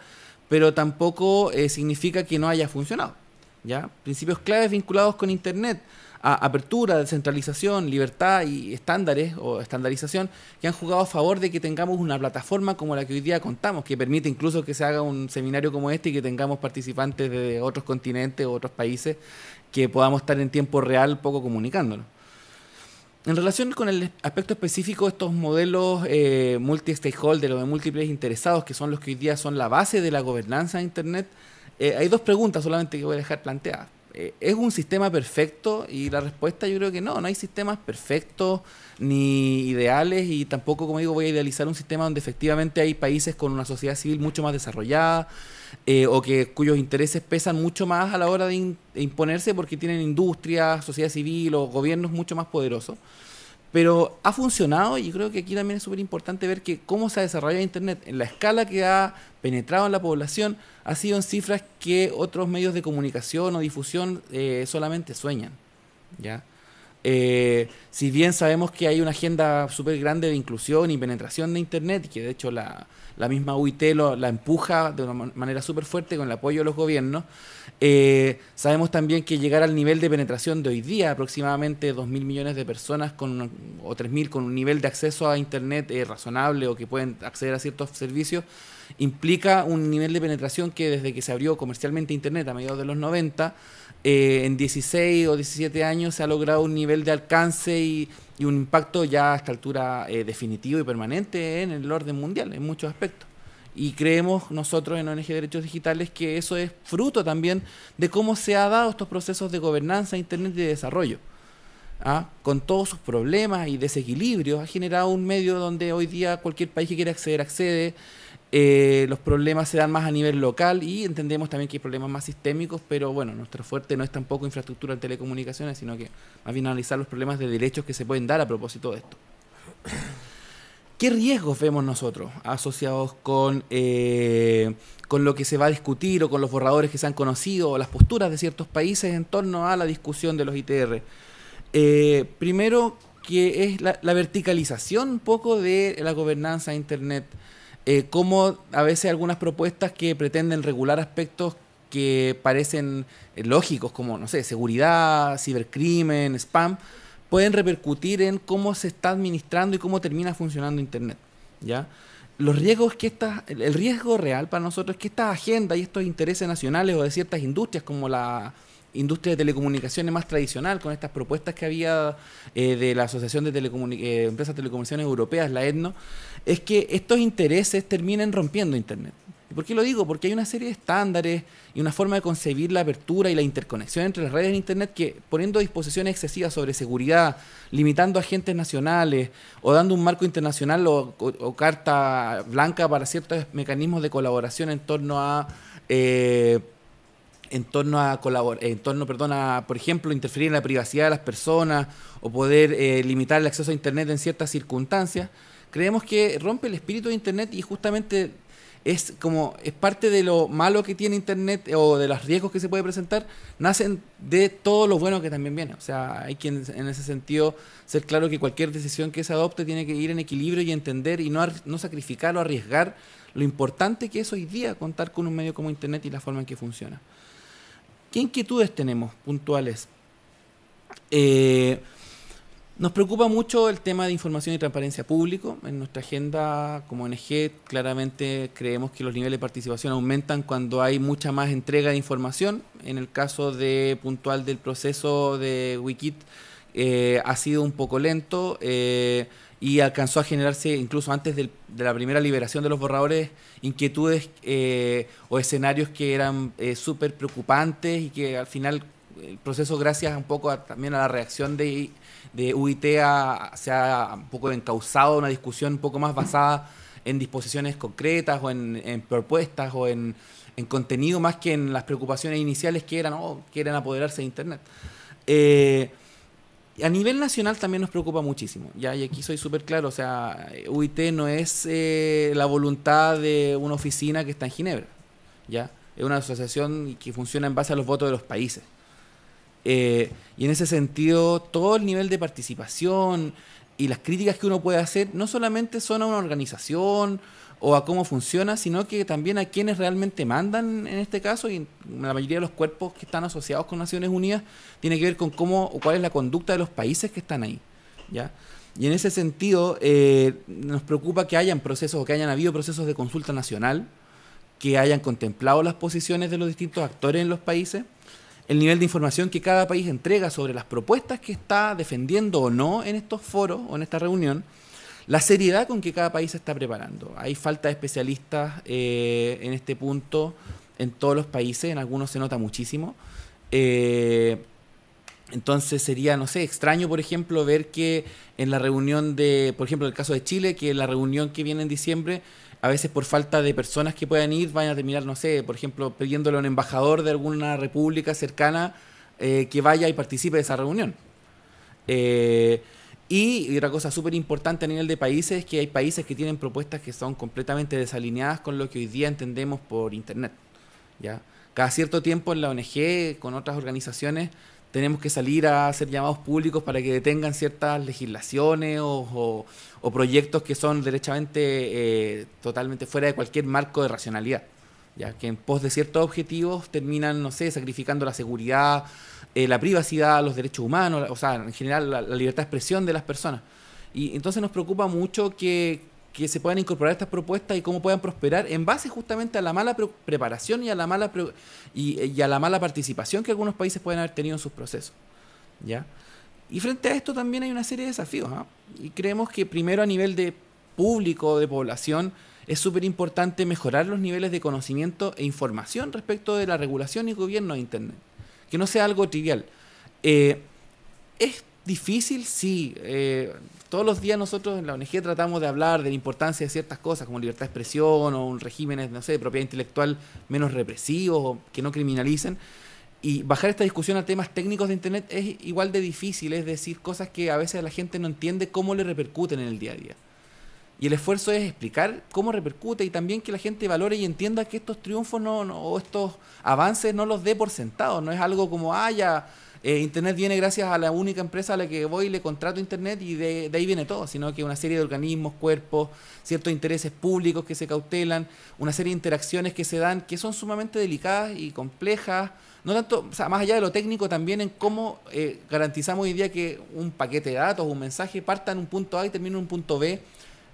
pero tampoco significa que no haya funcionado, ¿ya? Principios claves vinculados con Internet: apertura, descentralización, libertad y estándares o estandarización que han jugado a favor de que tengamos una plataforma como la que hoy día contamos, que permite incluso que se haga un seminario como este y que tengamos participantes de otros continentes o otros países que podamos estar en tiempo real poco comunicándonos. En relación con el aspecto específico de estos modelos multi-stakeholder o de múltiples interesados, que son los que hoy día son la base de la gobernanza de Internet, hay dos preguntas solamente que voy a dejar planteadas. ¿Es un sistema perfecto? Y la respuesta yo creo que no hay sistemas perfectos ni ideales y tampoco, como digo, voy a idealizar un sistema donde efectivamente hay países con una sociedad civil mucho más desarrollada o cuyos intereses pesan mucho más a la hora de imponerse porque tienen industria, sociedad civil o gobiernos mucho más poderosos. Pero ha funcionado y creo que aquí también es súper importante ver que cómo se ha desarrollado Internet en la escala que ha penetrado en la población ha sido en cifras que otros medios de comunicación o difusión solamente sueñan, ¿ya? Si bien sabemos que hay una agenda súper grande de inclusión y penetración de Internet, y que de hecho la misma UIT la empuja de una manera súper fuerte con el apoyo de los gobiernos, sabemos también que llegar al nivel de penetración de hoy día, aproximadamente 2.000 millones de personas o 3.000 con un nivel de acceso a Internet razonable o que pueden acceder a ciertos servicios, implica un nivel de penetración que desde que se abrió comercialmente Internet a mediados de los 90, en 16 o 17 años se ha logrado un nivel de alcance y un impacto ya a esta altura definitivo y permanente en el orden mundial, en muchos aspectos. Y creemos nosotros en ONG Derechos Digitales que eso es fruto también de cómo se ha dado estos procesos de gobernanza, Internet y de desarrollo. Con todos sus problemas y desequilibrios, ha generado un medio donde hoy día cualquier país que quiera acceder, accede. Los problemas se dan más a nivel local y entendemos también que hay problemas más sistémicos, pero bueno, nuestro fuerte no es tampoco infraestructura en telecomunicaciones, sino que más bien analizar los problemas de derechos que se pueden dar a propósito de esto. ¿Qué riesgos vemos nosotros asociados con lo que se va a discutir o con los borradores que se han conocido o las posturas de ciertos países en torno a la discusión de los ITR? Primero, que es la verticalización un poco de la gobernanza de Internet. Como a veces algunas propuestas que pretenden regular aspectos que parecen lógicos, como, no sé, seguridad, cibercrimen, spam, pueden repercutir en cómo se está administrando y cómo termina funcionando Internet, ¿ya? Los riesgos el riesgo real para nosotros es que estas agendas y estos intereses nacionales o de ciertas industrias como la industria de telecomunicaciones más tradicional, con estas propuestas que había de la Asociación de Empresas de Telecomunicaciones Europeas, la ETNO, es que estos intereses terminen rompiendo Internet. ¿Por qué lo digo? Porque hay una serie de estándares y una forma de concebir la apertura y la interconexión entre las redes de Internet que, poniendo disposiciones excesivas sobre seguridad, limitando agentes nacionales o dando un marco internacional o carta blanca para ciertos mecanismos de colaboración en torno a por ejemplo, interferir en la privacidad de las personas o poder limitar el acceso a Internet en ciertas circunstancias, creemos que rompe el espíritu de Internet y justamente es parte de lo malo que tiene Internet o de los riesgos que se puede presentar, nacen de todo lo bueno que también viene. O sea, hay que en ese sentido ser claro que cualquier decisión que se adopte tiene que ir en equilibrio y entender y no sacrificar o arriesgar lo importante que es hoy día contar con un medio como Internet y la forma en que funciona. ¿Qué inquietudes tenemos puntuales? Nos preocupa mucho el tema de información y transparencia público. En nuestra agenda como ONG claramente creemos que los niveles de participación aumentan cuando hay mucha más entrega de información. En el caso puntual del proceso de Wikit ha sido un poco lento y alcanzó a generarse incluso antes de la primera liberación de los borradores inquietudes o escenarios que eran súper preocupantes y que al final el proceso, gracias un poco también a la reacción de UIT, se ha un poco encauzado una discusión un poco más basada en disposiciones concretas o en propuestas o en contenido más que en las preocupaciones iniciales que eran apoderarse de Internet. A nivel nacional también nos preocupa muchísimo, ¿ya? Y aquí soy súper claro, o sea, UIT no es la voluntad de una oficina que está en Ginebra, ¿ya? Es una asociación que funciona en base a los votos de los países. Y en ese sentido, todo el nivel de participación y las críticas que uno puede hacer no solamente son a una organización o a cómo funciona, sino que también a quienes realmente mandan en este caso, y la mayoría de los cuerpos que están asociados con Naciones Unidas tiene que ver con cómo o cuál es la conducta de los países que están ahí, ¿ya? Y en ese sentido nos preocupa que hayan procesos o que hayan habido procesos de consulta nacional que hayan contemplado las posiciones de los distintos actores en los países, el nivel de información que cada país entrega sobre las propuestas que está defendiendo o no en estos foros o en esta reunión, la seriedad con que cada país se está preparando. Hay falta de especialistas en este punto en todos los países, en algunos se nota muchísimo. Entonces sería, no sé, extraño, por ejemplo, ver que en la reunión de, por ejemplo, en el caso de Chile, que en la reunión que viene en diciembre, a veces por falta de personas que puedan ir, vayan a terminar, no sé, por ejemplo, pidiéndole a un embajador de alguna república cercana que vaya y participe de esa reunión. Y otra cosa súper importante a nivel de países es que hay países que tienen propuestas que son completamente desalineadas con lo que hoy día entendemos por Internet, ¿ya? Cada cierto tiempo en la ONG, con otras organizaciones, tenemos que salir a hacer llamados públicos para que detengan ciertas legislaciones o proyectos que son derechamente totalmente fuera de cualquier marco de racionalidad, ya que en pos de ciertos objetivos terminan, no sé, sacrificando la seguridad, la privacidad, los derechos humanos, o sea, en general la libertad de expresión de las personas. Y entonces nos preocupa mucho que se puedan incorporar estas propuestas y cómo puedan prosperar en base justamente a la mala preparación y a la mala y a la mala participación que algunos países pueden haber tenido en sus procesos, ¿ya? Y frente a esto también hay una serie de desafíos, ¿eh? Y creemos que primero a nivel de público, de población, es súper importante mejorar los niveles de conocimiento e información respecto de la regulación y gobierno de Internet. Que no sea algo trivial. Es difícil, sí. Todos los días nosotros en la ONG tratamos de hablar de la importancia de ciertas cosas como libertad de expresión o un regímenes, no sé, de propiedad intelectual menos represivos o que no criminalicen. Y bajar esta discusión a temas técnicos de Internet es igual de difícil, es decir, cosas que a veces la gente no entiende cómo le repercuten en el día a día. Y el esfuerzo es explicar cómo repercute y también que la gente valore y entienda que estos triunfos o estos avances no los dé por sentado. No es algo como, Internet viene gracias a la única empresa a la que voy y le contrato Internet y de ahí viene todo, sino que una serie de organismos, cuerpos, ciertos intereses públicos que se cautelan, una serie de interacciones que se dan que son sumamente delicadas y complejas, no tanto, o sea, más allá de lo técnico, también en cómo garantizamos hoy día que un paquete de datos, un mensaje parta en un punto A y termine en un punto B.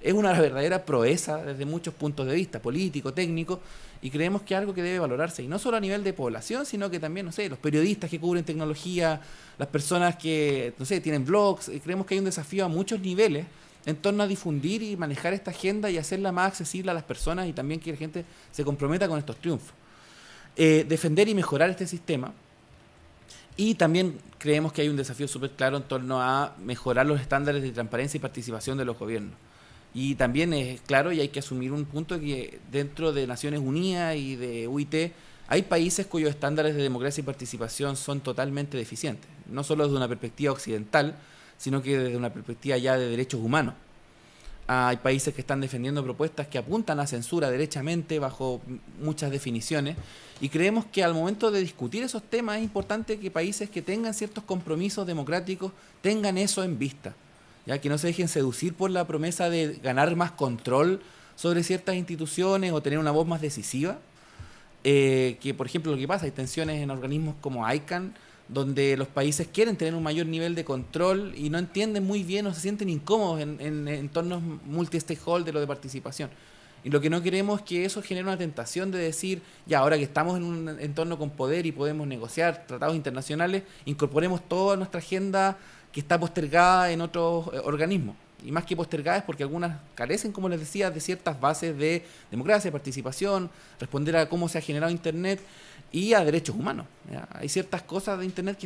Es una verdadera proeza desde muchos puntos de vista, político, técnico, y creemos que es algo que debe valorarse, y no solo a nivel de población, sino que también, no sé, los periodistas que cubren tecnología, las personas que, no sé, tienen blogs, creemos que hay un desafío a muchos niveles en torno a difundir y manejar esta agenda y hacerla más accesible a las personas y también que la gente se comprometa con estos triunfos. Defender y mejorar este sistema. Y también creemos que hay un desafío súper claro en torno a mejorar los estándares de transparencia y participación de los gobiernos. Y también es claro y hay que asumir un punto que dentro de Naciones Unidas y de UIT hay países cuyos estándares de democracia y participación son totalmente deficientes, no solo desde una perspectiva occidental, sino que desde una perspectiva ya de derechos humanos. Hay países que están defendiendo propuestas que apuntan a censura derechamente bajo muchas definiciones y creemos que al momento de discutir esos temas es importante que países que tengan ciertos compromisos democráticos tengan eso en vista. Ya que no se dejen seducir por la promesa de ganar más control sobre ciertas instituciones o tener una voz más decisiva, que por ejemplo lo que pasa, hay tensiones en organismos como ICANN, donde los países quieren tener un mayor nivel de control y no entienden muy bien o se sienten incómodos en entornos multi-stakeholder o de participación. Y lo que no queremos es que eso genere una tentación de decir, ya ahora que estamos en un entorno con poder y podemos negociar tratados internacionales, incorporemos toda nuestra agenda que está postergada en otros organismos. Y más que postergada es porque algunas carecen, como les decía, de ciertas bases de democracia, participación, responder a cómo se ha generado Internet y a derechos humanos. ¿Ya? Hay ciertas cosas de Internet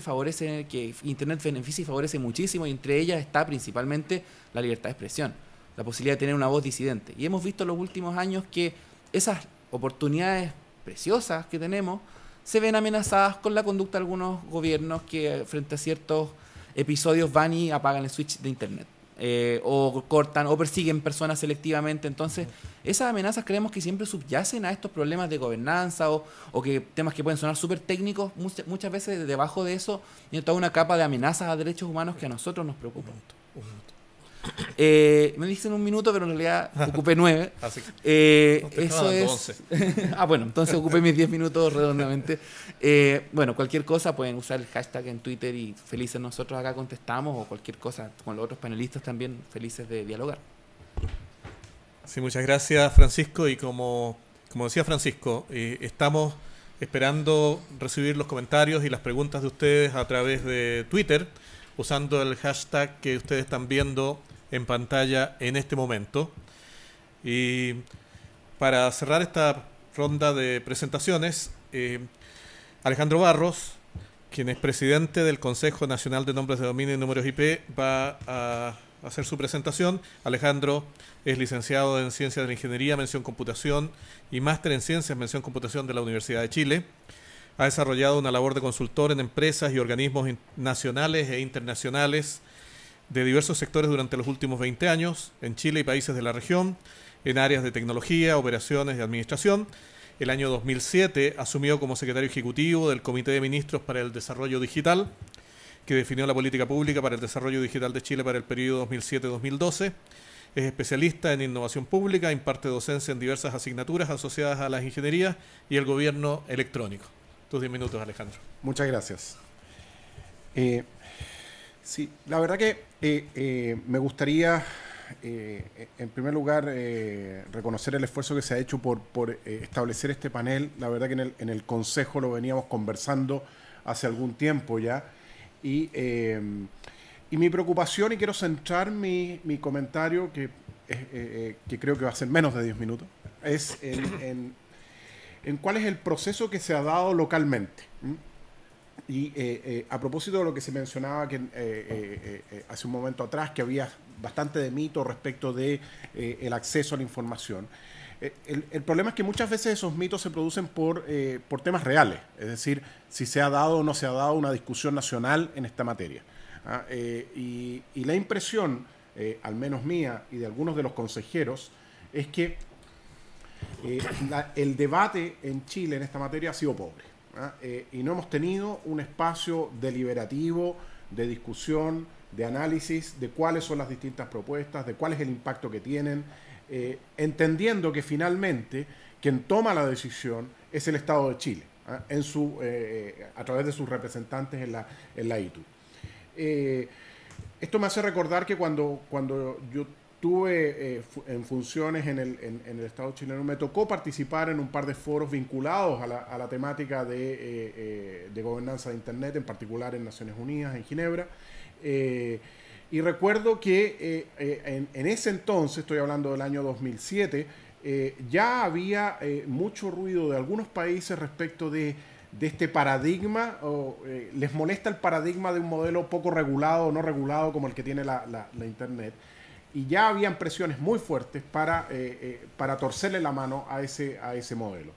que Internet beneficia y favorece muchísimo, y entre ellas está principalmente la libertad de expresión, la posibilidad de tener una voz disidente. Y hemos visto en los últimos años que esas oportunidades preciosas que tenemos se ven amenazadas con la conducta de algunos gobiernos que frente a ciertos episodios van y apagan el switch de Internet, o cortan o persiguen personas selectivamente. Entonces, esas amenazas creemos que siempre subyacen a estos problemas de gobernanza o que temas que pueden sonar súper técnicos. Muchas veces debajo de eso hay toda una capa de amenazas a derechos humanos que a nosotros nos preocupan. Me dicen 1 minuto, pero en realidad ocupé 9. Así que Eso es. Bueno, entonces ocupé mis 10 minutos redondamente. Bueno, cualquier cosa pueden usar el hashtag en Twitter y felices nosotros acá contestamos, o cualquier cosa con los otros panelistas también felices de dialogar. Sí, muchas gracias, Francisco. Y como decía Francisco, estamos esperando recibir los comentarios y las preguntas de ustedes a través de Twitter, usando el hashtag que ustedes están viendo en pantalla en este momento. Y para cerrar esta ronda de presentaciones, Alejandro Barros, quien es presidente del Consejo Nacional de Nombres de Dominio y Números IP, va a hacer su presentación. Alejandro es licenciado en Ciencias de la Ingeniería, mención Computación, y máster en Ciencias, mención Computación de la Universidad de Chile. Ha desarrollado una labor de consultor en empresas y organismos nacionales e internacionales de diversos sectores durante los últimos 20 años, en Chile y países de la región, en áreas de tecnología, operaciones y administración. El año 2007 asumió como secretario ejecutivo del Comité de Ministros para el Desarrollo Digital, que definió la política pública para el desarrollo digital de Chile para el periodo 2007-2012. Es especialista en innovación pública, imparte docencia en diversas asignaturas asociadas a las ingenierías y el gobierno electrónico. Tus 10 minutos, Alejandro. Muchas gracias. Sí, la verdad que me gustaría, en primer lugar, reconocer el esfuerzo que se ha hecho por establecer este panel. La verdad que en el Consejo lo veníamos conversando hace algún tiempo ya. Y mi preocupación, y quiero centrar mi comentario, que creo que va a ser menos de 10 minutos, es en cuál es el proceso que se ha dado localmente. Y a propósito de lo que se mencionaba hace un momento atrás, que había bastante de mito respecto de el acceso a la información. El problema es que muchas veces esos mitos se producen por temas reales, es decir, si se ha dado o no se ha dado una discusión nacional en esta materia. Y la impresión, al menos mía y de algunos de los consejeros, es que el debate en Chile en esta materia ha sido pobre. Y no hemos tenido un espacio deliberativo de discusión, de análisis de cuáles son las distintas propuestas, de cuál es el impacto que tienen, entendiendo que finalmente quien toma la decisión es el Estado de Chile, a través de sus representantes en la ITU. Esto me hace recordar que cuando yo estuve en funciones en el Estado chileno, me tocó participar en un par de foros vinculados a la temática de gobernanza de Internet, en particular en Naciones Unidas, en Ginebra. Y recuerdo que en ese entonces, estoy hablando del año 2007, ya había mucho ruido de algunos países respecto de este paradigma, les molesta el paradigma de un modelo poco regulado o no regulado como el que tiene la Internet. Y ya habían presiones muy fuertes para torcerle la mano a ese modelo.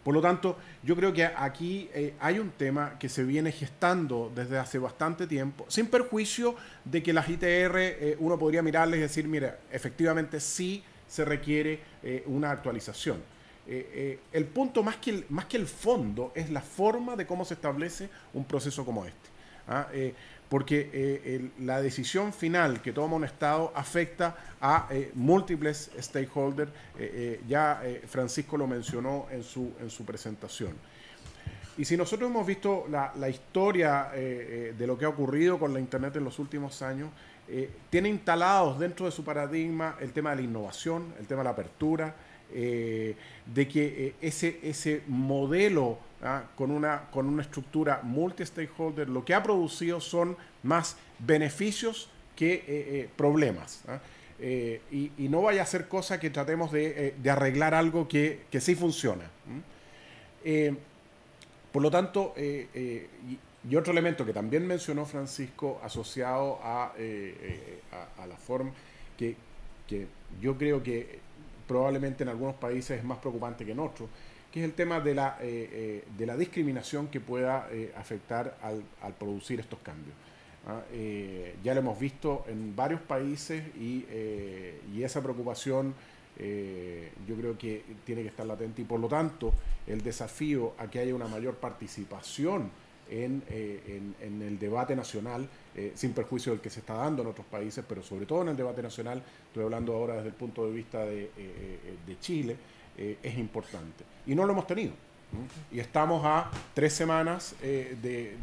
Por lo tanto, yo creo que aquí hay un tema que se viene gestando desde hace bastante tiempo, sin perjuicio de que las ITR uno podría mirarles y decir, mira, efectivamente sí se requiere una actualización. El punto más que el fondo es la forma de cómo se establece un proceso como este. Porque la decisión final que toma un Estado afecta a múltiples stakeholders. Francisco lo mencionó en su presentación. Y si nosotros hemos visto la historia de lo que ha ocurrido con la Internet en los últimos años, tiene instalados dentro de su paradigma el tema de la innovación, el tema de la apertura, de que ese modelo con una estructura multi-stakeholder lo que ha producido son más beneficios que problemas. Y no vaya a ser cosa que tratemos de arreglar algo que sí funciona. Por lo tanto, y otro elemento que también mencionó Francisco asociado a la forma que yo creo que probablemente en algunos países es más preocupante que en otros, que es el tema de la discriminación que pueda afectar al producir estos cambios. Ya lo hemos visto en varios países y esa preocupación yo creo que tiene que estar latente y por lo tanto el desafío a que haya una mayor participación en el debate nacional, sin perjuicio del que se está dando en otros países, pero sobre todo en el debate nacional, estoy hablando ahora desde el punto de vista de Chile, es importante. Y no lo hemos tenido. Y estamos a 3 semanas de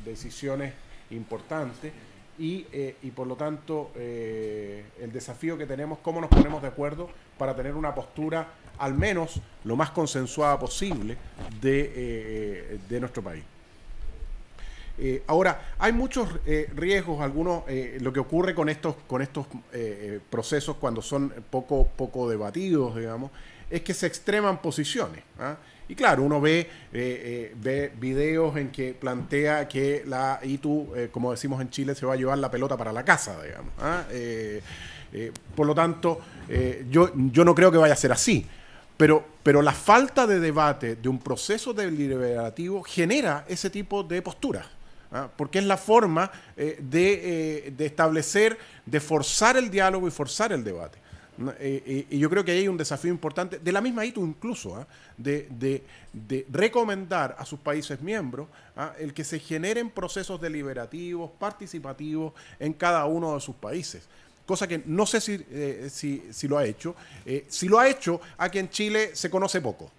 decisiones importantes y por lo tanto el desafío que tenemos, cómo nos ponemos de acuerdo para tener una postura al menos lo más consensuada posible de nuestro país. Ahora, hay muchos riesgos, algunos, lo que ocurre con estos procesos cuando son poco debatidos, digamos, es que se extreman posiciones, ¿ah? Y claro, uno ve videos en que plantea que la ITU, como decimos en Chile, se va a llevar la pelota para la casa, digamos, ¿ah? Por lo tanto, yo no creo que vaya a ser así. Pero la falta de debate de un proceso deliberativo genera ese tipo de posturas, ¿ah? Porque es la forma de establecer, de forzar el diálogo y forzar el debate. Y yo creo que ahí hay un desafío importante, de la misma ITU incluso, ¿ah? de recomendar a sus países miembros, ¿ah? el que se generen procesos deliberativos, participativos en cada uno de sus países. Cosa que no sé si lo ha hecho. Si lo ha hecho, aquí en Chile se conoce poco.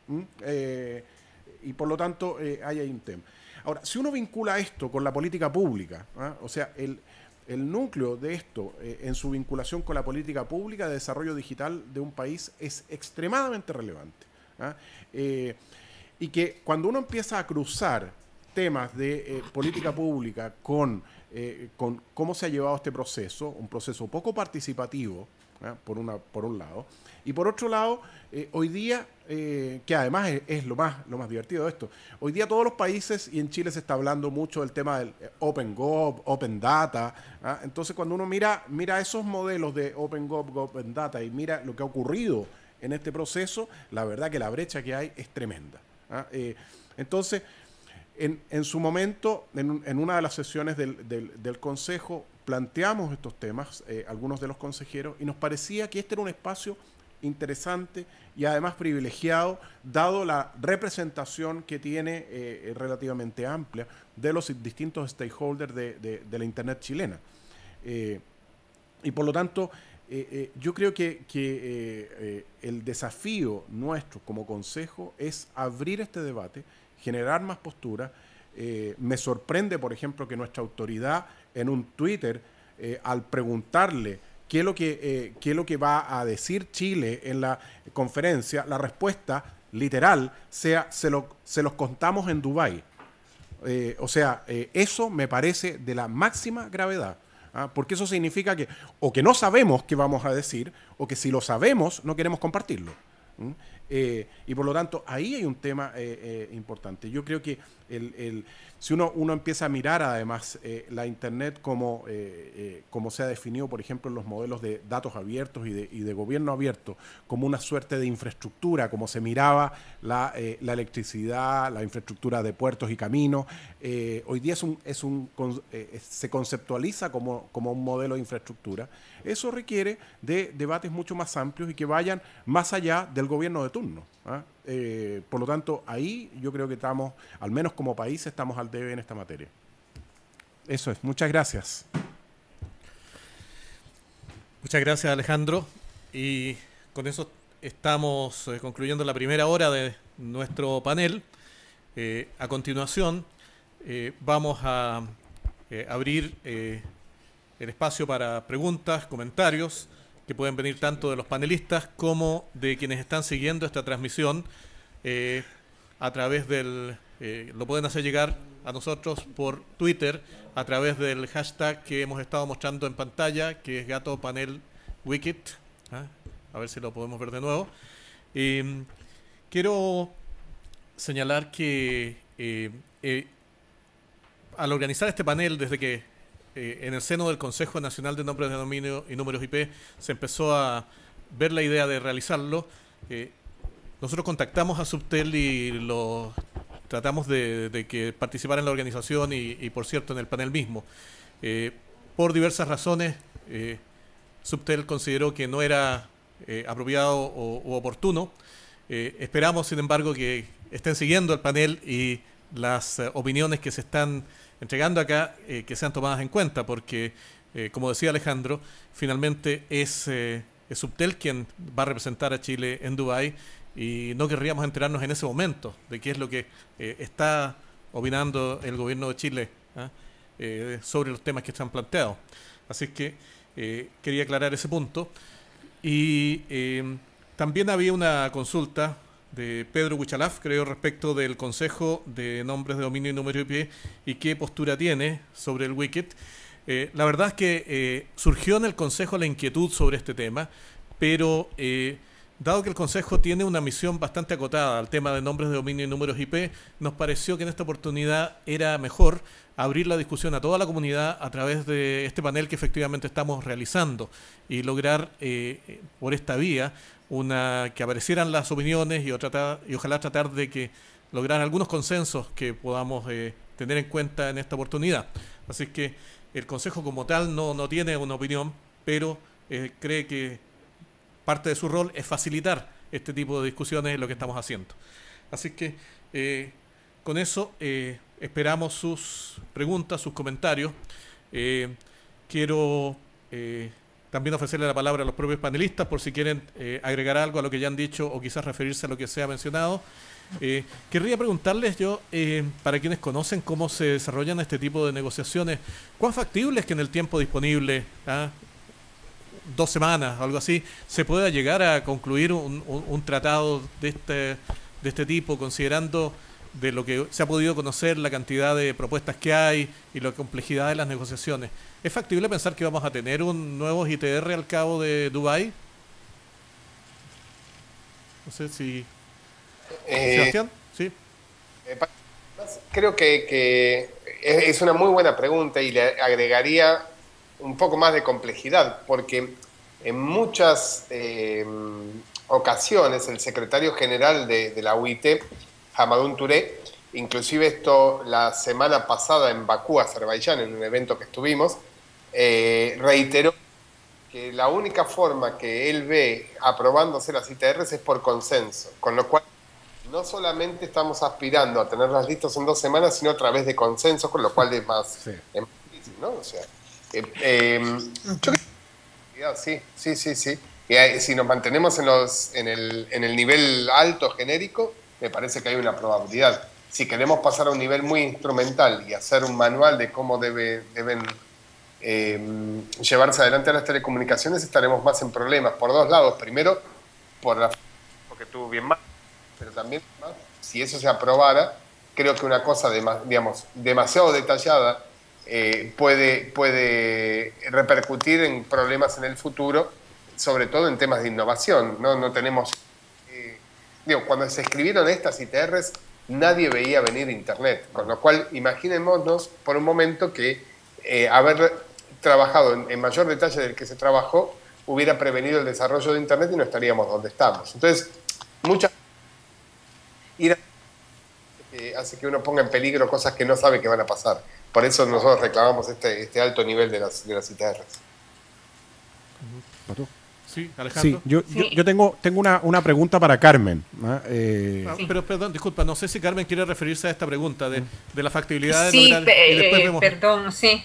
Y por lo tanto, hay un tema. Ahora, si uno vincula esto con la política pública, ¿ah? O sea, el núcleo de esto, en su vinculación con la política pública de desarrollo digital de un país, es extremadamente relevante, ¿ah? Y que cuando uno empieza a cruzar temas de política pública con cómo se ha llevado este proceso, un proceso poco participativo, ¿eh? por un lado, y por otro lado, hoy día, que además es lo más divertido de esto, hoy día todos los países, y en Chile se está hablando mucho del tema del Open Gov, Open Data, ¿ah? Entonces cuando uno mira esos modelos de Open Gov, Open Data, y mira lo que ha ocurrido en este proceso, la verdad que la brecha que hay es tremenda, ¿ah? Entonces, en su momento, en una de las sesiones del Consejo, planteamos estos temas, algunos de los consejeros, y nos parecía que este era un espacio interesante y además privilegiado, dado la representación que tiene relativamente amplia de los distintos stakeholders de la Internet chilena. Y por lo tanto, yo creo que el desafío nuestro como Consejo es abrir este debate, generar más postura. Me sorprende, por ejemplo, que nuestra autoridad en un Twitter, al preguntarle qué es lo que va a decir Chile en la conferencia, la respuesta literal sea: se los contamos en Dubái. O sea, eso me parece de la máxima gravedad, ¿ah? Porque eso significa que o que no sabemos qué vamos a decir, o que si lo sabemos no queremos compartirlo. Y por lo tanto, ahí hay un tema importante. Yo creo que si uno empieza a mirar además la Internet como se ha definido, por ejemplo, en los modelos de datos abiertos y de gobierno abierto, como una suerte de infraestructura, como se miraba la electricidad, la infraestructura de puertos y caminos, hoy día se conceptualiza como un modelo de infraestructura. Eso requiere de debates mucho más amplios y que vayan más allá del gobierno de turno, ¿ah? Por lo tanto, ahí yo creo que estamos, al menos como país, estamos al debe en esta materia. Eso es. Muchas gracias. Muchas gracias, Alejandro. Y con eso estamos concluyendo la primera hora de nuestro panel. A continuación, vamos a abrir el espacio para preguntas, comentarios, que pueden venir tanto de los panelistas como de quienes están siguiendo esta transmisión a través lo pueden hacer llegar a nosotros por Twitter a través del hashtag que hemos estado mostrando en pantalla, que es GatoPanelWikit. A ver si lo podemos ver de nuevo. Quiero señalar que al organizar este panel, desde que en el seno del Consejo Nacional de Nombres de Dominio y Números IP se empezó a ver la idea de realizarlo, nosotros contactamos a Subtel y lo tratamos de que participara en la organización y por cierto, en el panel mismo. Por diversas razones, Subtel consideró que no era apropiado u oportuno. Esperamos, sin embargo, que estén siguiendo el panel y las opiniones que se están entregando acá que sean tomadas en cuenta, porque, como decía Alejandro, finalmente es Subtel quien va a representar a Chile en Dubái y no querríamos enterarnos en ese momento de qué es lo que está opinando el gobierno de Chile sobre los temas que están planteados. Así que quería aclarar ese punto. Y también había una consulta de Pedro Huichalaf, creo, respecto del Consejo de Nombres de Dominio y Número IP y qué postura tiene sobre el Wicked. La verdad es que surgió en el Consejo la inquietud sobre este tema, pero dado que el Consejo tiene una misión bastante acotada al tema de nombres de dominio y números IP, nos pareció que en esta oportunidad era mejor abrir la discusión a toda la comunidad a través de este panel que efectivamente estamos realizando y lograr por esta vía que aparecieran las opiniones y ojalá tratar de que lograr algunos consensos que podamos tener en cuenta en esta oportunidad. Así que el Consejo como tal no tiene una opinión, pero cree que parte de su rol es facilitar este tipo de discusiones en lo que estamos haciendo. Así que con eso esperamos sus preguntas, sus comentarios. Quiero también ofrecerle la palabra a los propios panelistas por si quieren agregar algo a lo que ya han dicho o quizás referirse a lo que se ha mencionado. Querría preguntarles yo, para quienes conocen cómo se desarrollan este tipo de negociaciones, ¿cuán factible es que en el tiempo disponible, 2 semanas, algo así, se pueda llegar a concluir un tratado de este tipo, considerando de lo que se ha podido conocer, la cantidad de propuestas que hay y la complejidad de las negociaciones? ¿Es factible pensar que vamos a tener un nuevo ITR al cabo de Dubái? No sé si... Sebastián, ¿sí? Creo que es una muy buena pregunta y le agregaría un poco más de complejidad, porque en muchas ocasiones el secretario general de la UIT, Hamadoun Touré, inclusive esto la semana pasada en Bakú, Azerbaiyán, en un evento que estuvimos, reiteró que la única forma que él ve aprobándose las ITRs es por consenso, con lo cual no solamente estamos aspirando a tenerlas listas en 2 semanas, sino a través de consenso, con lo cual es más difícil, ¿no? O sea, yo creo que sí. Y si nos mantenemos en el nivel alto genérico, me parece que hay una probabilidad. Si queremos pasar a un nivel muy instrumental y hacer un manual de cómo deben llevarse adelante las telecomunicaciones, estaremos más en problemas por 2 lados. Primero, porque tuvo bien más, pero también, si eso se aprobara, creo que una cosa demasiado detallada puede repercutir en problemas en el futuro, sobre todo en temas de innovación. No tenemos... cuando se escribieron estas ITRs, nadie veía venir Internet, con lo cual imaginémonos por un momento que haber trabajado en mayor detalle del que se trabajó hubiera prevenido el desarrollo de Internet y no estaríamos donde estamos. Entonces, hace que uno ponga en peligro cosas que no sabe que van a pasar. Por eso nosotros reclamamos este alto nivel de las ITRs. Sí, Alejandro. Sí, yo tengo una pregunta para Carmen. Pero perdón, disculpa, no sé si Carmen quiere referirse a esta pregunta de la factibilidad de sí, lograr, y después vemos... perdón, sí.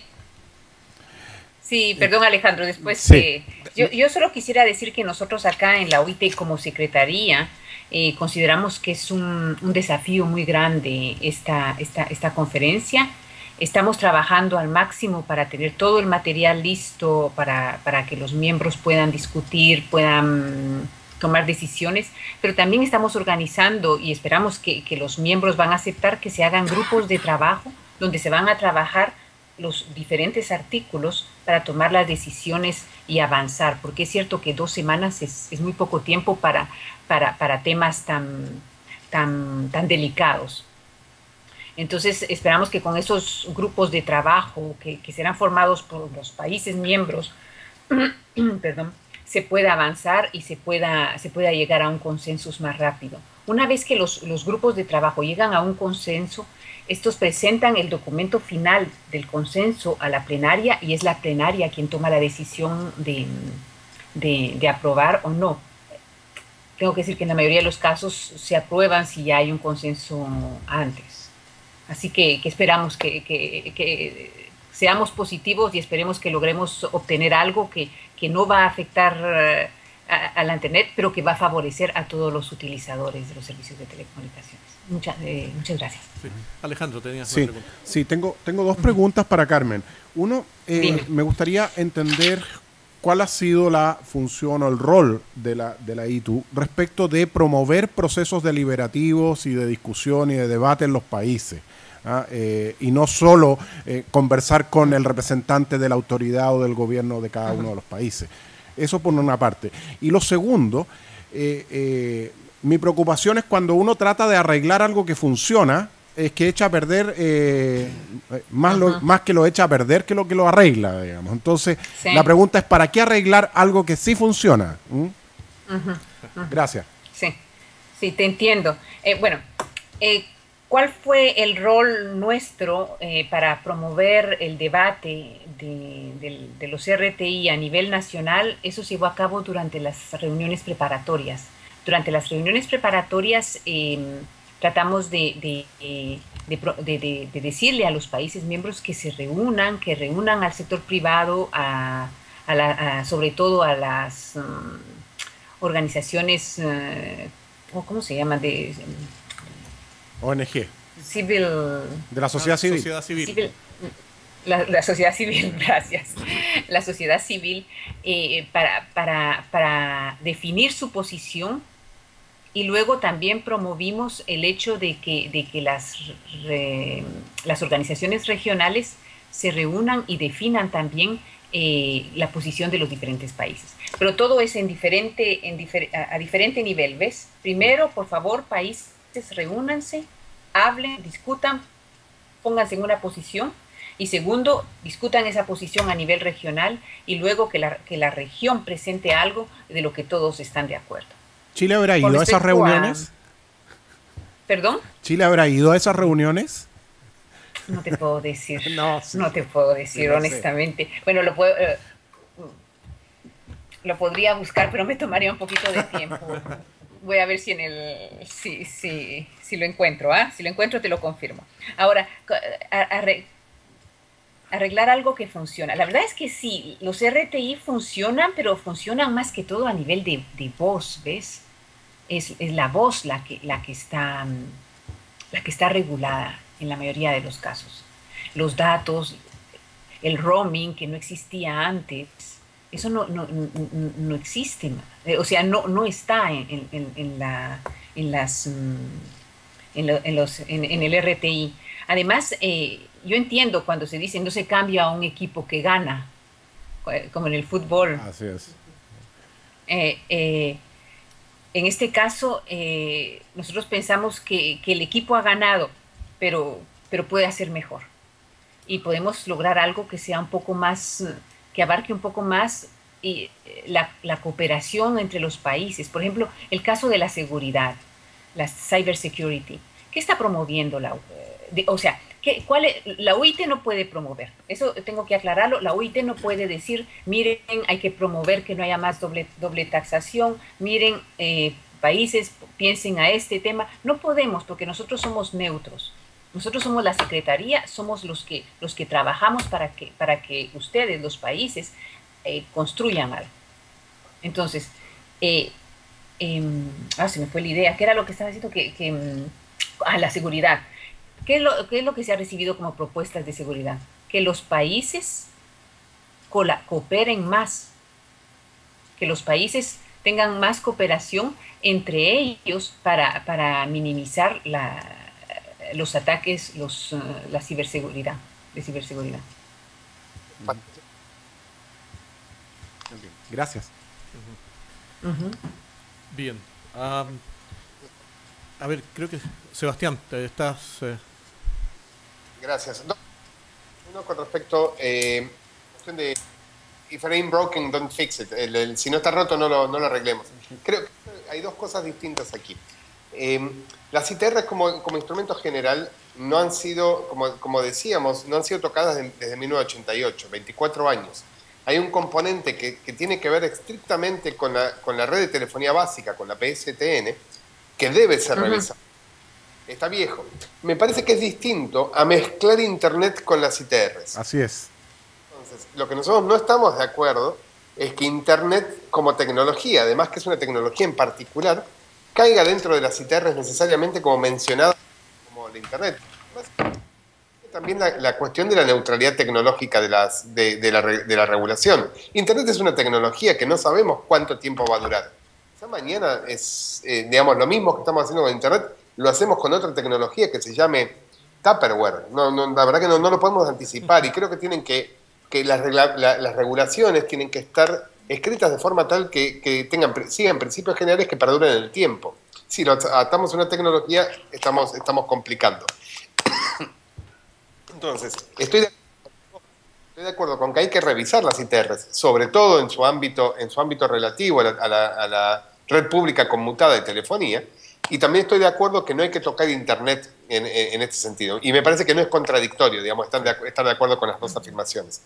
Sí, perdón Alejandro, después sí. Yo solo quisiera decir que nosotros acá en la OIT como secretaría consideramos que es un desafío muy grande esta conferencia. Estamos trabajando al máximo para tener todo el material listo para que los miembros puedan discutir, puedan tomar decisiones, pero también estamos organizando y esperamos que los miembros van a aceptar que se hagan grupos de trabajo donde se van a trabajar los diferentes artículos para tomar las decisiones y avanzar, porque es cierto que 2 semanas es muy poco tiempo para temas tan delicados. Entonces esperamos que con esos grupos de trabajo que serán formados por los países miembros, perdón, se pueda avanzar y se pueda llegar a un consenso más rápido. Una vez que los grupos de trabajo llegan a un consenso, estos presentan el documento final del consenso a la plenaria y es la plenaria quien toma la decisión de aprobar o no. Tengo que decir que en la mayoría de los casos se aprueban si ya hay un consenso antes. Así que esperamos que seamos positivos y esperemos que logremos obtener algo que no va a afectar a la Internet, pero que va a favorecer a todos los utilizadores de los servicios de telecomunicaciones. Muchas gracias. Sí. Alejandro, tenías una pregunta. Sí, tengo dos preguntas para Carmen. Uno, me gustaría entender cuál ha sido la función o el rol de la ITU respecto de promover procesos deliberativos y de discusión y de debate en los países. Y no solo conversar con el representante de la autoridad o del gobierno de cada uno de los países. Eso por una parte. Y lo segundo, mi preocupación es cuando uno trata de arreglar algo que funciona, es que echa a perder, más que lo echa a perder que lo arregla, digamos. Entonces, la pregunta es, ¿para qué arreglar algo que sí funciona? Gracias. Sí, te entiendo. ¿Cuál fue el rol nuestro para promover el debate de los RTI a nivel nacional? Eso se llevó a cabo durante las reuniones preparatorias. Durante las reuniones preparatorias tratamos de decirle a los países miembros que se reúnan, al sector privado, sobre todo a las organizaciones, ¿cómo se llama? ONG. Civil. De la sociedad civil. La sociedad civil, gracias. La sociedad civil para definir su posición, y luego también promovimos el hecho de que las organizaciones regionales se reúnan y definan también la posición de los diferentes países. Pero todo es a diferente nivel, ¿ves? Primero, por favor, países, reúnanse, hablen, discutan, pónganse en una posición, y segundo, discutan esa posición a nivel regional, y luego que la región presente algo de lo que todos están de acuerdo. ¿Chile habrá ido a esas reuniones? ¿Perdón? ¿Chile habrá ido a esas reuniones? No te puedo decir. No te puedo decir, honestamente. Bueno, lo podría buscar, pero me tomaría un poquito de tiempo. Voy a ver si lo encuentro. Si lo encuentro, te lo confirmo. Ahora, arreglar algo que funciona. La verdad es que sí, los RTI funcionan, pero funcionan más que todo a nivel de voz, ¿ves? Es la voz la que está regulada en la mayoría de los casos. Los datos, el roaming que no existía antes, eso no existe, o sea, no está en el RTI. Además, yo entiendo cuando se dice no se cambia a un equipo que gana, como en el fútbol. Así es. En este caso, nosotros pensamos que el equipo ha ganado, pero puede hacer mejor. Y podemos lograr algo que sea un poco más, que abarque un poco más la cooperación entre los países. Por ejemplo, el caso de la seguridad, la cybersecurity. ¿Qué está promoviendo la OIT no puede promover, eso tengo que aclararlo. La OIT no puede decir, miren, hay que promover que no haya más doble taxación, miren, países piensen a este tema. No podemos, porque nosotros somos neutros. Nosotros somos la Secretaría, somos los que trabajamos para que ustedes, los países, construyan algo. Entonces, se me fue la idea. ¿Qué era lo que estaba diciendo? La seguridad. ¿Qué es lo que se ha recibido como propuestas de seguridad? Que los países cooperen más, que los países tengan más cooperación entre ellos para minimizar los ataques, la ciberseguridad. Gracias. Bien. A ver, creo que Sebastián, te estás... Gracias. Uno con respecto cuestión de if it ain't broken, don't fix it. Si no está roto, no lo arreglemos. Creo que hay dos cosas distintas aquí. Las ITR como instrumento general no han sido, como decíamos, no han sido tocadas desde 1988, 24 años. Hay un componente que tiene que ver estrictamente con la red de telefonía básica, con la PSTN, que debe ser revisado. está viejo. Me parece que es distinto a mezclar Internet con las ITRs. Así es. Entonces, lo que nosotros no estamos de acuerdo es que Internet como tecnología, además que es una tecnología en particular, caiga dentro de las ITRs necesariamente como mencionado como la Internet. Además, también la cuestión de la neutralidad tecnológica de la regulación. Internet es una tecnología que no sabemos cuánto tiempo va a durar. Esa mañana es, digamos, lo mismo que estamos haciendo con Internet, lo hacemos con otra tecnología que se llame Tupperware. La verdad que no lo podemos anticipar y creo que tienen que las regulaciones tienen que estar escritas de forma tal que sigan principios generales que perduren en el tiempo. Si lo atamos a una tecnología, estamos complicando. Entonces, estoy de acuerdo con que hay que revisar las ITRs, sobre todo en su ámbito relativo a la red pública conmutada de telefonía, y también estoy de acuerdo que no hay que tocar Internet en este sentido. Y me parece que no es contradictorio, digamos, estar de acuerdo con las dos afirmaciones.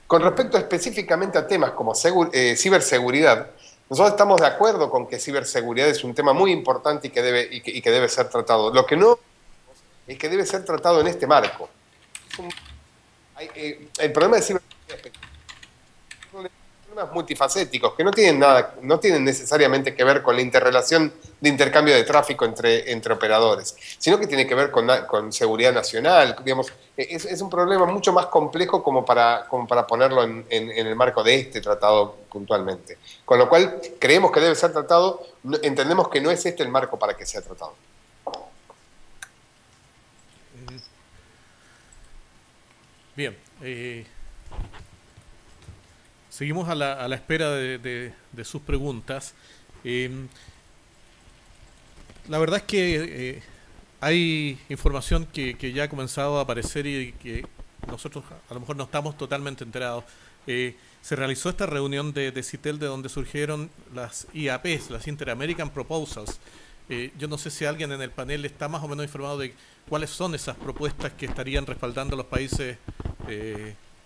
Con respecto específicamente a temas como ciberseguridad, nosotros estamos de acuerdo con que ciberseguridad es un tema muy importante y que debe ser tratado. Lo que no es que debe ser tratado en este marco. El problema de ciberseguridad son problemas multifacéticos que no tienen necesariamente que ver con la interrelación de intercambio de tráfico entre operadores, sino que tiene que ver con seguridad nacional. Digamos, es un problema mucho más complejo como para ponerlo en el marco de este tratado puntualmente. Con lo cual, creemos que debe ser tratado, entendemos que no es este el marco para que sea tratado. Bien, seguimos a la espera de sus preguntas. La verdad es que hay información que ya ha comenzado a aparecer y que nosotros a lo mejor no estamos totalmente enterados. Se realizó esta reunión de CITEL de donde surgieron las IAPs, las Inter-American Proposals. Yo no sé si alguien en el panel está más o menos informado de cuáles son esas propuestas que estarían respaldando a los países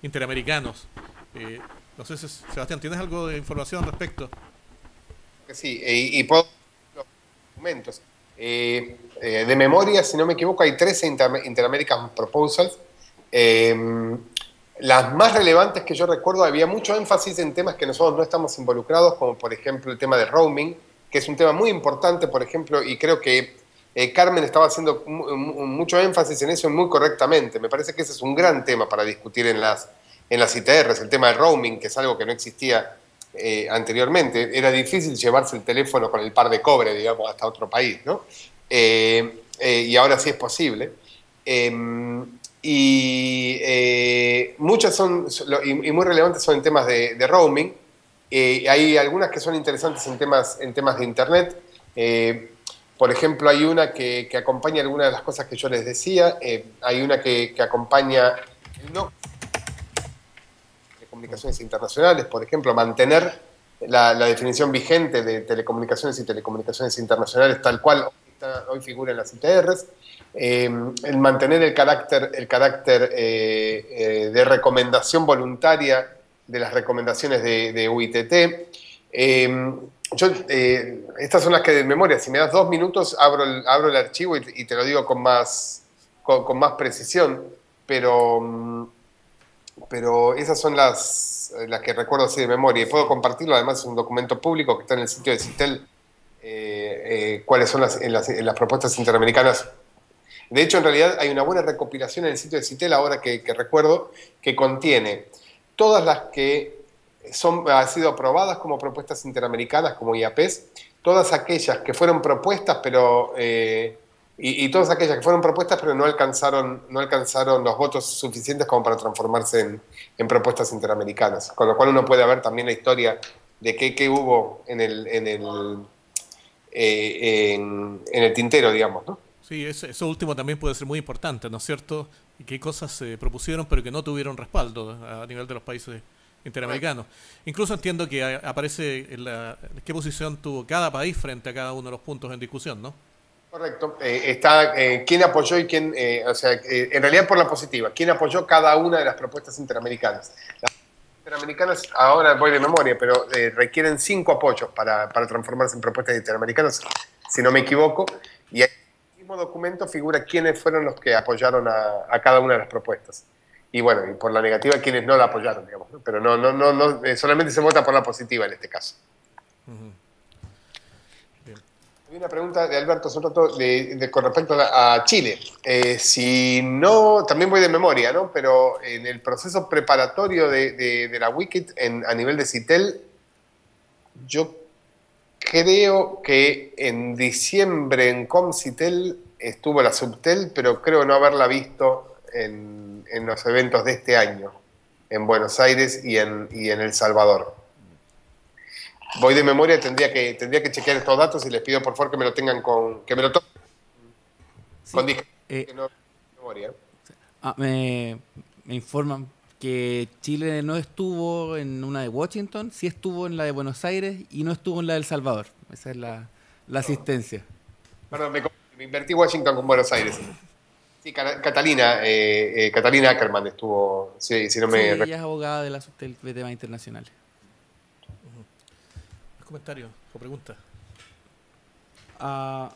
interamericanos. No sé si, Sebastián, ¿tienes algo de información al respecto? Sí, y puedo los documentos. De memoria, si no me equivoco, hay 13 Inter-American Proposals. Las más relevantes que yo recuerdo, había mucho énfasis en temas que nosotros no estamos involucrados, como por ejemplo el tema de roaming, que es un tema muy importante, por ejemplo, y creo que Carmen estaba haciendo mucho énfasis en eso muy correctamente. Me parece que ese es un gran tema para discutir en las ITRs, el tema del roaming, que es algo que no existía anteriormente. Era difícil llevarse el teléfono con el par de cobre, digamos, hasta otro país, ¿no? Y ahora sí es posible. Muchas son, y muy relevantes son en temas de roaming. Hay algunas que son interesantes en temas de Internet. Por ejemplo, hay una que acompaña algunas de las cosas que yo les decía. Hay una que acompaña de comunicaciones internacionales, por ejemplo, mantener la definición vigente de telecomunicaciones y telecomunicaciones internacionales tal cual hoy figura en las ITRs. El mantener el carácter de recomendación voluntaria de las recomendaciones de UITT. Estas son las que de memoria, si me das 2 minutos, abro el archivo y te lo digo con más precisión, pero esas son las que recuerdo así de memoria, y puedo compartirlo. Además es un documento público que está en el sitio de CITEL, cuáles son en las propuestas interamericanas. De hecho, en realidad hay una buena recopilación en el sitio de CITEL, ahora que recuerdo, que contiene todas las que han sido aprobadas como propuestas interamericanas, como IAPs, todas aquellas que fueron propuestas, pero y todas aquellas que fueron propuestas, pero no alcanzaron los votos suficientes como para transformarse en propuestas interamericanas. Con lo cual uno puede ver también la historia de qué hubo en el tintero, digamos, ¿no? Sí, eso último también puede ser muy importante, ¿no es cierto? Y qué cosas se propusieron pero que no tuvieron respaldo a nivel de los países interamericanos. Incluso entiendo que aparece qué posición tuvo cada país frente a cada uno de los puntos en discusión, ¿no? Correcto. Está quién apoyó y quién, en realidad por la positiva, quién apoyó cada una de las propuestas interamericanas. Las interamericanas, ahora voy de memoria, pero requieren 5 apoyos para transformarse en propuestas interamericanas, si no me equivoco, y hay mismo documento figura quiénes fueron los que apoyaron a cada una de las propuestas. Y bueno, y por la negativa, quienes no la apoyaron, digamos, ¿no? Pero no, solamente se vota por la positiva en este caso. Hay una pregunta de Alberto Soto con respecto a Chile. Si no, también voy de memoria, ¿no? Pero en el proceso preparatorio de la Wikit a nivel de CITEL, yo creo que en diciembre en ComCitel estuvo la Subtel, pero creo no haberla visto en los eventos de este año, en Buenos Aires y en El Salvador. Voy de memoria, tendría que chequear estos datos y les pido por favor que me lo tengan que me lo tomen con que no memoria. Me informan que Chile no estuvo en una de Washington, sí estuvo en la de Buenos Aires y no estuvo en la de El Salvador. Esa es la asistencia. Perdón, me invertí Washington con Buenos Aires. Sí, Catalina Ackerman estuvo, si no me... Sí, ella es abogada de la Subtel de temas internacionales. ¿Comentario o pregunta? Un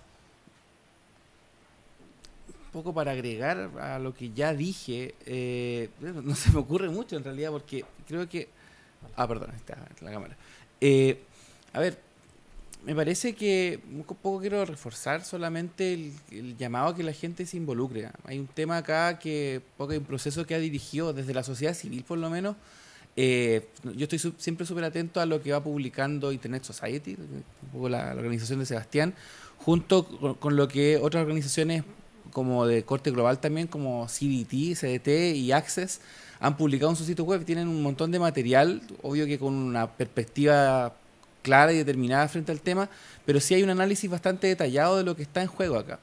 poco para agregar a lo que ya dije, no se me ocurre mucho en realidad porque creo que... perdón, está la cámara. A ver, me parece que un poco quiero reforzar solamente el llamado a que la gente se involucre. Hay un tema acá que hay un proceso que ha dirigido desde la sociedad civil por lo menos. Yo estoy siempre súper atento a lo que va publicando Internet Society, un poco la organización de Sebastián, junto con lo que otras organizaciones como de corte global también, como CDT, CDT y Access, han publicado en su sitio web. Tienen un montón de material, obvio que con una perspectiva clara y determinada frente al tema, pero sí hay un análisis bastante detallado de lo que está en juego acá.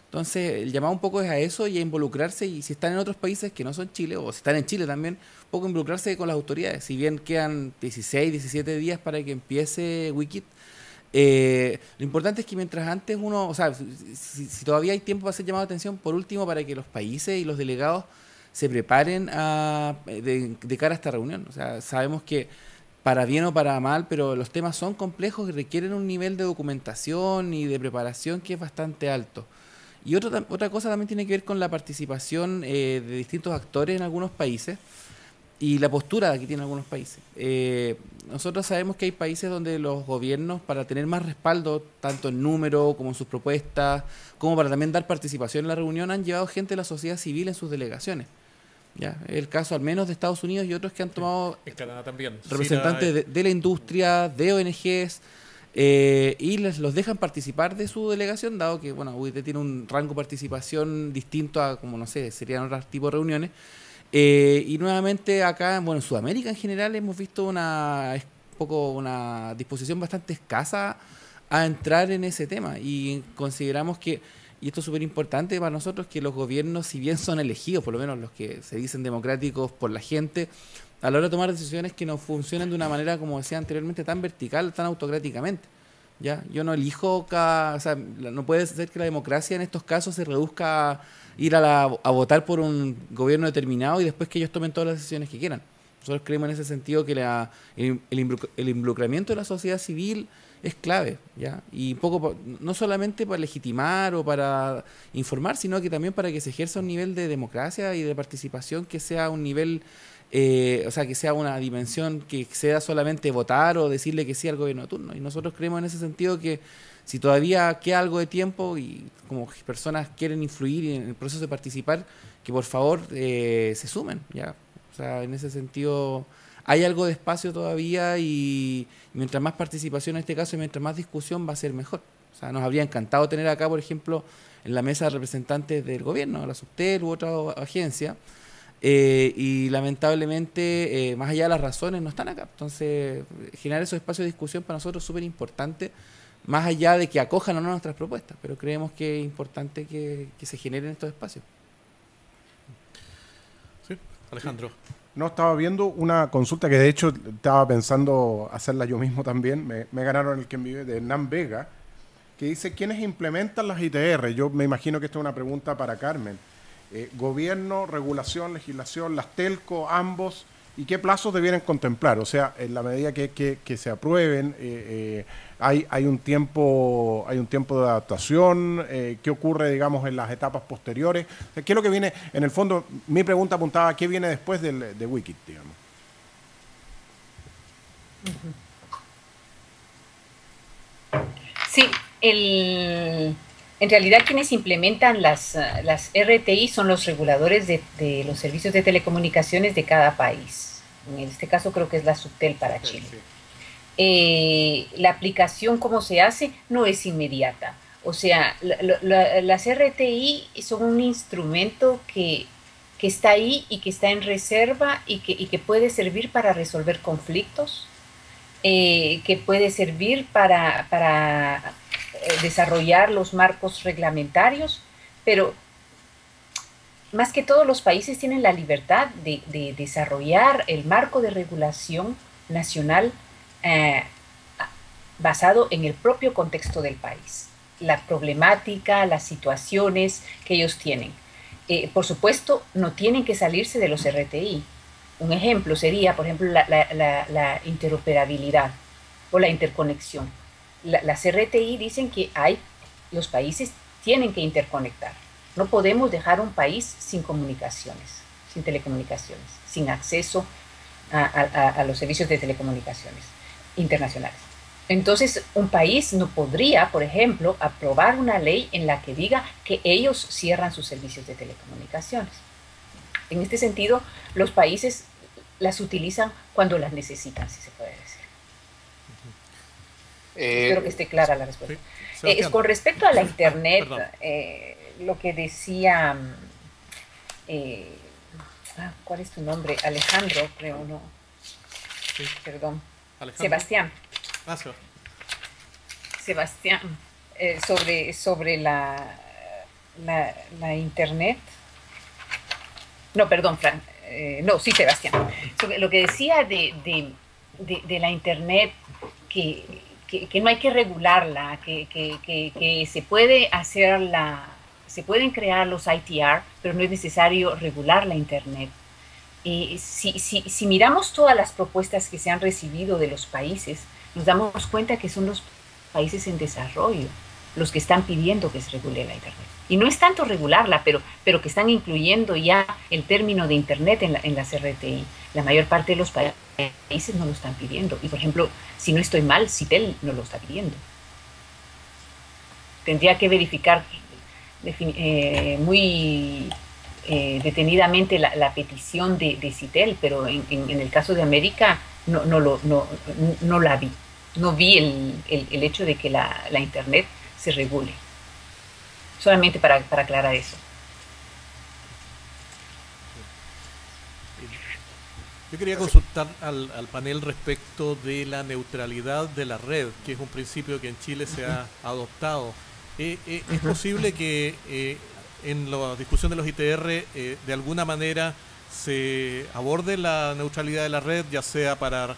Entonces, el llamado un poco es a eso y a involucrarse, y si están en otros países que no son Chile, o si están en Chile también, un poco involucrarse con las autoridades. Si bien quedan 16, 17 días para que empiece Wikit, lo importante es que mientras antes uno, o sea, si todavía hay tiempo para hacer llamado de atención, por último, para que los países y los delegados se preparen de cara a esta reunión. O sea, sabemos que para bien o para mal, pero los temas son complejos y requieren un nivel de documentación y de preparación que es bastante alto. Y otra cosa también tiene que ver con la participación de distintos actores en algunos países y la postura que tienen algunos países. Nosotros sabemos que hay países donde los gobiernos, para tener más respaldo, tanto en número como en sus propuestas, como para también dar participación en la reunión, han llevado gente de la sociedad civil en sus delegaciones. ¿Ya? El caso al menos de Estados Unidos y otros que han tomado en Canadá también. Representantes de la industria, de ONGs, y los dejan participar de su delegación, dado que UIT tiene un rango de participación distinto a, como no sé, serían otros tipos de reuniones. Y nuevamente acá, en Sudamérica en general hemos visto una disposición bastante escasa a entrar en ese tema, y consideramos que, y esto es súper importante para nosotros, que los gobiernos, si bien son elegidos, por lo menos los que se dicen democráticos por la gente, a la hora de tomar decisiones que no funcionan de una manera, como decía anteriormente, tan vertical, tan autocráticamente. ¿Ya? Yo no elijo no puede ser que la democracia en estos casos se reduzca a ir a votar por un gobierno determinado y después que ellos tomen todas las decisiones que quieran. Nosotros creemos en ese sentido que el involucramiento de la sociedad civil es clave, ¿ya? Y un poco no solamente para legitimar o para informar, sino que también para que se ejerza un nivel de democracia y de participación que sea un nivel, que sea una dimensión que exceda solamente votar o decirle que sí al gobierno de turno. Y nosotros creemos en ese sentido que si todavía queda algo de tiempo y como personas quieren influir en el proceso de participar, que por favor se sumen, ¿ya? O sea, en ese sentido hay algo de espacio todavía, y mientras más participación en este caso y mientras más discusión va a ser mejor. O sea, nos habría encantado tener acá, por ejemplo, en la mesa de representantes del gobierno, la Subtel u otra agencia, y lamentablemente, más allá de las razones, no están acá. Entonces, generar esos espacios de discusión para nosotros es súper importante, más allá de que acojan o no nuestras propuestas, pero creemos que es importante que se generen estos espacios. Sí, Alejandro. No, estaba viendo una consulta que de hecho estaba pensando hacerla yo mismo también. Me ganaron el Quien Vive, de Hernán Vega, que dice: ¿quiénes implementan las ITR? Yo me imagino que esta es una pregunta para Carmen. Gobierno, regulación, legislación, las telco, ambos. ¿Y qué plazos debieran contemplar? O sea, en la medida que se aprueben, hay un tiempo de adaptación. ¿Qué ocurre, digamos, en las etapas posteriores? O sea, ¿qué es lo que viene? En el fondo, mi pregunta apuntaba a qué viene después de Wikit, digamos. Sí, en realidad quienes implementan las RTI son los reguladores de los servicios de telecomunicaciones de cada país. En este caso creo que es la Subtel para Chile. La aplicación, ¿cómo se hace? No es inmediata. O sea, las RTI son un instrumento que está ahí y que está en reserva y que puede servir para resolver conflictos, que puede servir para desarrollar los marcos reglamentarios, pero más que todo los países tienen la libertad de desarrollar el marco de regulación nacional basado en el propio contexto del país, la problemática, las situaciones que ellos tienen. Por supuesto, no tienen que salirse de los RTI. Un ejemplo sería, por ejemplo, la interoperabilidad o la interconexión. Las RTI dicen que los países tienen que interconectar. No podemos dejar un país sin comunicaciones, sin telecomunicaciones, sin acceso a los servicios de telecomunicaciones internacionales. Entonces, un país no podría, por ejemplo, aprobar una ley en la que diga que ellos cierran sus servicios de telecomunicaciones. En este sentido, los países las utilizan cuando las necesitan, si se puede decir. Espero que esté clara la respuesta. Sí, con respecto a la Internet, lo que decía... ¿cuál es tu nombre? Alejandro, creo, ¿no? Sí. Perdón. Alejandro. Sebastián. Sebastián, sobre la Internet. No, perdón, Fran. No, sí, Sebastián. Sobre lo que decía de la Internet, que no hay que regularla, que se puede se pueden crear los ITR, pero no es necesario regular la Internet. Si miramos todas las propuestas que se han recibido de los países, nos damos cuenta que son los países en desarrollo los que están pidiendo que se regule la Internet. Y no es tanto regularla, pero que están incluyendo ya el término de Internet en las RTI. La mayor parte de los países no lo están pidiendo. Y, por ejemplo, si no estoy mal, Citel no lo está pidiendo. Tendría que verificar muy detenidamente la petición de Citel, pero en el caso de América no la vi. No vi el hecho de que la Internet se regule. Solamente para aclarar eso. Yo quería consultar al panel respecto de la neutralidad de la red, que es un principio que en Chile se ha adoptado. ¿Es posible que en la discusión de los ITR de alguna manera se aborde la neutralidad de la red, ya sea para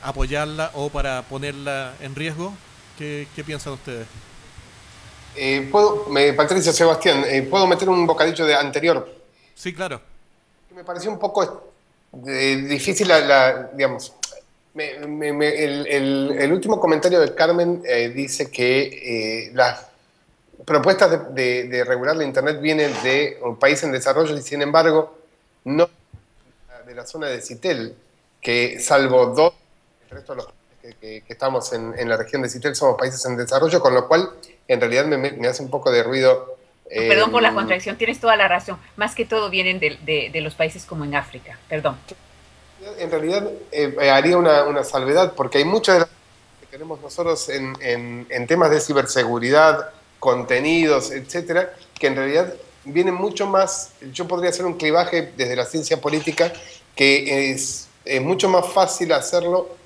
apoyarla o para ponerla en riesgo? ¿Qué piensan ustedes? Patricia, Sebastián, ¿puedo meter un bocadillo de anterior? Sí, claro. Me pareció un poco difícil digamos. El último comentario de Carmen dice que las propuestas de regular la Internet vienen de un país en desarrollo y, sin embargo, no de la zona de Citel, que salvo dos, el resto de los países que estamos en la región de Citel somos países en desarrollo, con lo cual en realidad me hace un poco de ruido. Perdón por la contradicción, tienes toda la razón. Más que todo vienen de los países como en África. Perdón. En realidad haría una salvedad, porque hay muchas de las cosas que tenemos nosotros en temas de ciberseguridad, contenidos, etcétera, que en realidad vienen mucho más. Yo podría hacer un clivaje desde la ciencia política, que es mucho más fácil hacerlo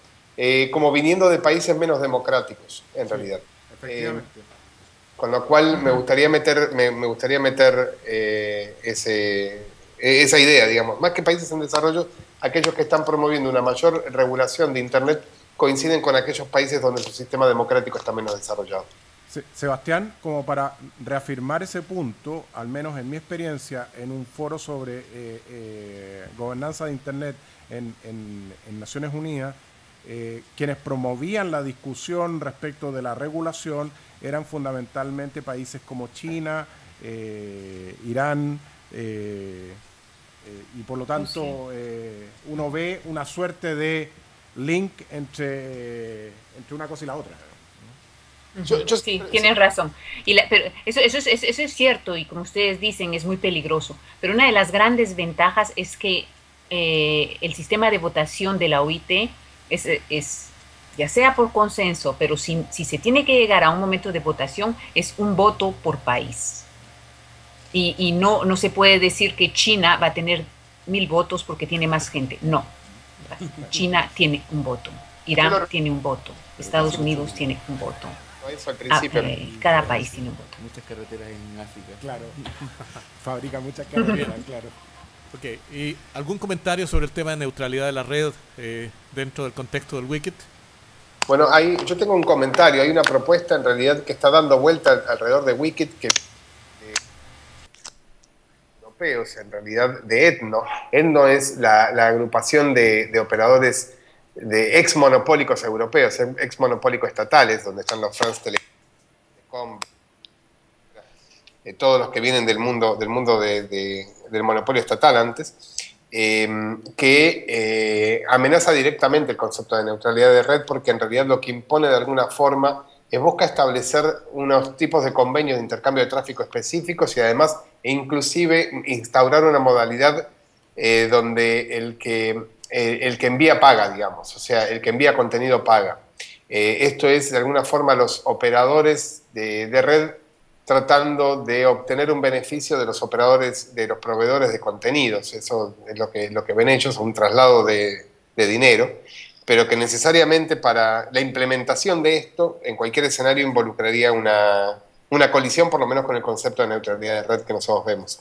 como viniendo de países menos democráticos, en realidad. Efectivamente. Con lo cual me gustaría meter esa idea, digamos. Más que países en desarrollo, aquellos que están promoviendo una mayor regulación de Internet coinciden con aquellos países donde su sistema democrático está menos desarrollado. Sebastián, como para reafirmar ese punto, al menos en mi experiencia, en un foro sobre gobernanza de Internet en Naciones Unidas, quienes promovían la discusión respecto de la regulación eran fundamentalmente países como China, Irán, y por lo tanto uno ve una suerte de link entre una cosa y la otra. Sí, tienen razón. Pero eso es cierto y como ustedes dicen es muy peligroso. Pero una de las grandes ventajas es que el sistema de votación de la OIT es ya sea por consenso, pero si se tiene que llegar a un momento de votación, es un voto por país. Y no se puede decir que China va a tener 1000 votos porque tiene más gente. No. China tiene un voto. Irán tiene un voto. Estados Unidos tiene un voto. Eso al principio. Cada país tiene un voto. Muchas carreteras en África. Claro. Fabrica muchas carreteras, claro. Ok, ¿y algún comentario sobre el tema de neutralidad de la red dentro del contexto del Wicked? Bueno, yo tengo un comentario. Hay una propuesta en realidad que está dando vuelta alrededor de Wicked que europeos, en realidad de ETNO. ETNO es la agrupación de operadores de ex monopólicos europeos, ex monopólicos estatales, donde están los France Telecom, todos los que vienen del mundo del monopolio estatal antes, que amenaza directamente el concepto de neutralidad de red, porque en realidad lo que impone de alguna forma es busca establecer unos tipos de convenios de intercambio de tráfico específicos y además inclusive instaurar una modalidad donde el que envía paga, digamos, o sea, el que envía contenido paga. Esto es, de alguna forma, los operadores de red tratando de obtener un beneficio de los operadores, de los proveedores de contenidos. Eso es lo que ven ellos, un traslado de dinero, pero que necesariamente para la implementación de esto, en cualquier escenario, involucraría una colisión, por lo menos con el concepto de neutralidad de red que nosotros vemos.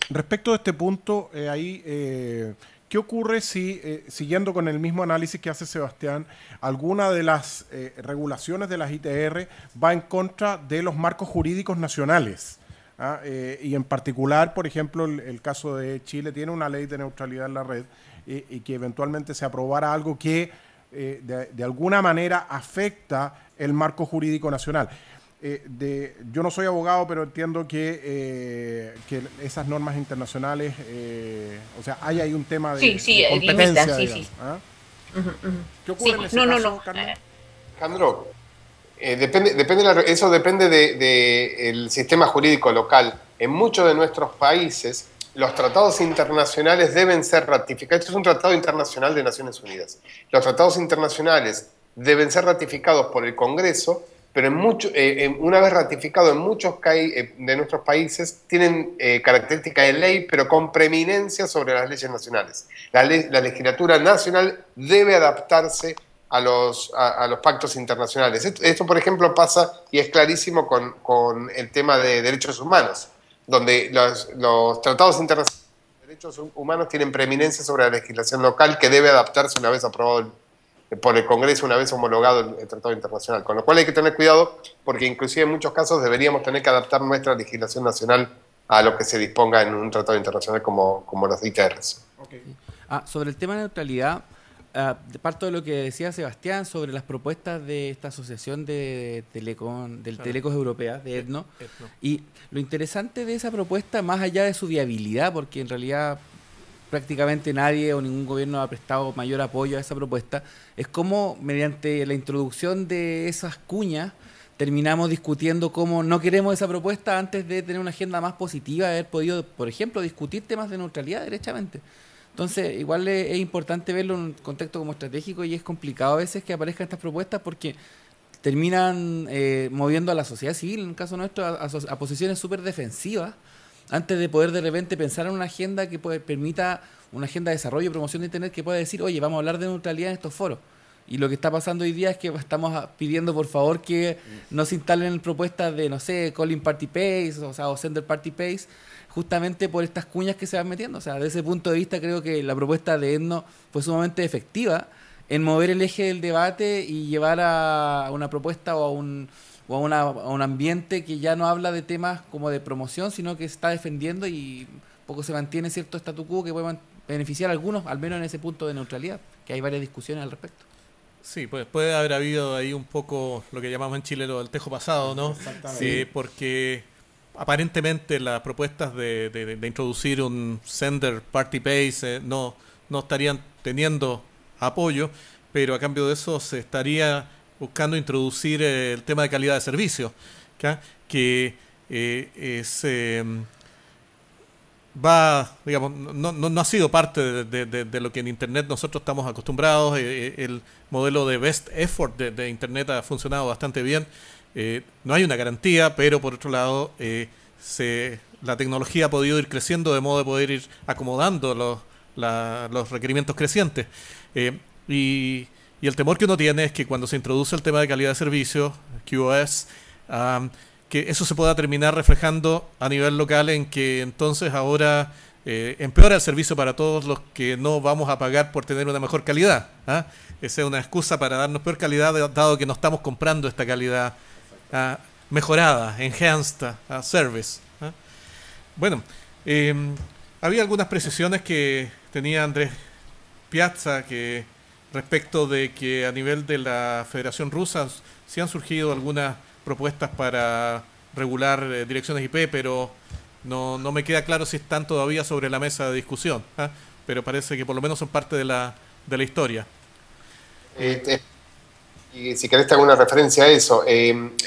Respecto a este punto, ¿qué ocurre si, siguiendo con el mismo análisis que hace Sebastián, alguna de las regulaciones de las ITR va en contra de los marcos jurídicos nacionales? Y en particular, por ejemplo, el caso de Chile tiene una ley de neutralidad en la red y que eventualmente se aprobara algo que de alguna manera afecta el marco jurídico nacional. Yo no soy abogado, pero entiendo que esas normas internacionales, o sea, hay ahí un tema de competencia. Limitan, sí. ¿Qué ocurre en ese caso, Carlos? Alejandro, eso depende del sistema jurídico local. En muchos de nuestros países, los tratados internacionales deben ser ratificados. Esto es un tratado internacional de Naciones Unidas. Los tratados internacionales deben ser ratificados por el Congreso, pero una vez ratificado en muchos de nuestros países tienen característica de ley, pero con preeminencia sobre las leyes nacionales. La legislatura nacional debe adaptarse a los pactos internacionales. Esto, por ejemplo, pasa y es clarísimo con el tema de derechos humanos, donde los tratados internacionales de derechos humanos tienen preeminencia sobre la legislación local que debe adaptarse una vez aprobado por el Congreso, una vez homologado el tratado internacional. Con lo cual hay que tener cuidado porque inclusive en muchos casos deberíamos tener que adaptar nuestra legislación nacional a lo que se disponga en un tratado internacional como los ITRs. Okay. Sobre el tema de neutralidad, parto de lo que decía Sebastián sobre las propuestas de esta asociación de Telecos Europeas, de ETNO. Y lo interesante de esa propuesta, más allá de su viabilidad, porque en realidad prácticamente nadie o ningún gobierno ha prestado mayor apoyo a esa propuesta, es cómo mediante la introducción de esas cuñas terminamos discutiendo cómo no queremos esa propuesta antes de tener una agenda más positiva, haber podido, por ejemplo, discutir temas de neutralidad derechamente. Entonces, igual es importante verlo en un contexto como estratégico y es complicado a veces que aparezcan estas propuestas porque terminan moviendo a la sociedad civil, en el caso nuestro, a posiciones súper defensivas, antes de poder de repente pensar en una agenda que permita una agenda de desarrollo y promoción de Internet que pueda decir, oye, vamos a hablar de neutralidad en estos foros. Y lo que está pasando hoy día es que estamos pidiendo por favor que no se instalen propuestas de, no sé, calling party pace, o sender party pace, justamente por estas cuñas que se van metiendo. O sea, desde ese punto de vista creo que la propuesta de ETNO fue sumamente efectiva en mover el eje del debate y llevar a una propuesta o a un ambiente que ya no habla de temas como de promoción, sino que se está defendiendo y poco se mantiene cierto statu quo que puede beneficiar a algunos, al menos en ese punto de neutralidad, que hay varias discusiones al respecto. Sí, pues puede haber habido ahí un poco lo que llamamos en Chile lo del tejo pasado, ¿no? Exactamente. Porque aparentemente las propuestas de introducir un sender party base no estarían teniendo apoyo, pero a cambio de eso se estaría buscando introducir el tema de calidad de servicio, ¿ya? Que digamos, no ha sido parte de lo que en Internet nosotros estamos acostumbrados. El modelo de best effort de Internet ha funcionado bastante bien. No hay una garantía, pero por otro lado la tecnología ha podido ir creciendo de modo de poder ir acomodando los requerimientos crecientes. Y el temor que uno tiene es que cuando se introduce el tema de calidad de servicio, QoS, que eso se pueda terminar reflejando a nivel local en que entonces ahora empeora el servicio para todos los que no vamos a pagar por tener una mejor calidad. Esa es una excusa para darnos peor calidad, dado que no estamos comprando esta calidad mejorada, enhanced service. Bueno, había algunas precisiones que tenía Andrés Piazza que respecto de que a nivel de la Federación Rusa sí han surgido algunas propuestas para regular direcciones IP, pero no me queda claro si están todavía sobre la mesa de discusión, pero parece que por lo menos son parte de la historia. Y si querés te hago una referencia a eso.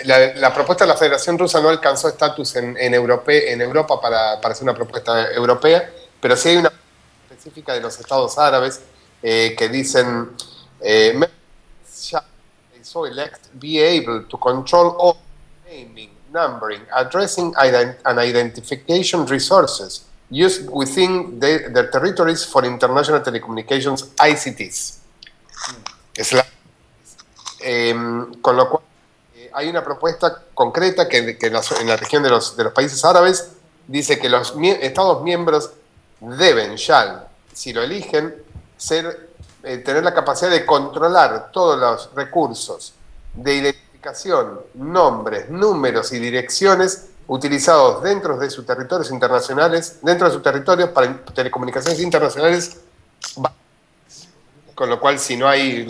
La propuesta de la Federación Rusa no alcanzó estatus en Europa para ser una propuesta europea, pero sí hay una específica de los estados árabes que dicen so elect be able to control all naming, numbering, addressing and identification resources used within their territories for international telecommunications ICTs. Con lo cual hay una propuesta concreta que en la región de los países árabes dice que los estados miembros deben, si lo eligen, tener la capacidad de controlar todos los recursos de identificación, nombres, números y direcciones utilizados dentro de sus territorios internacionales, dentro de sus territorios para telecomunicaciones internacionales, con lo cual si no hay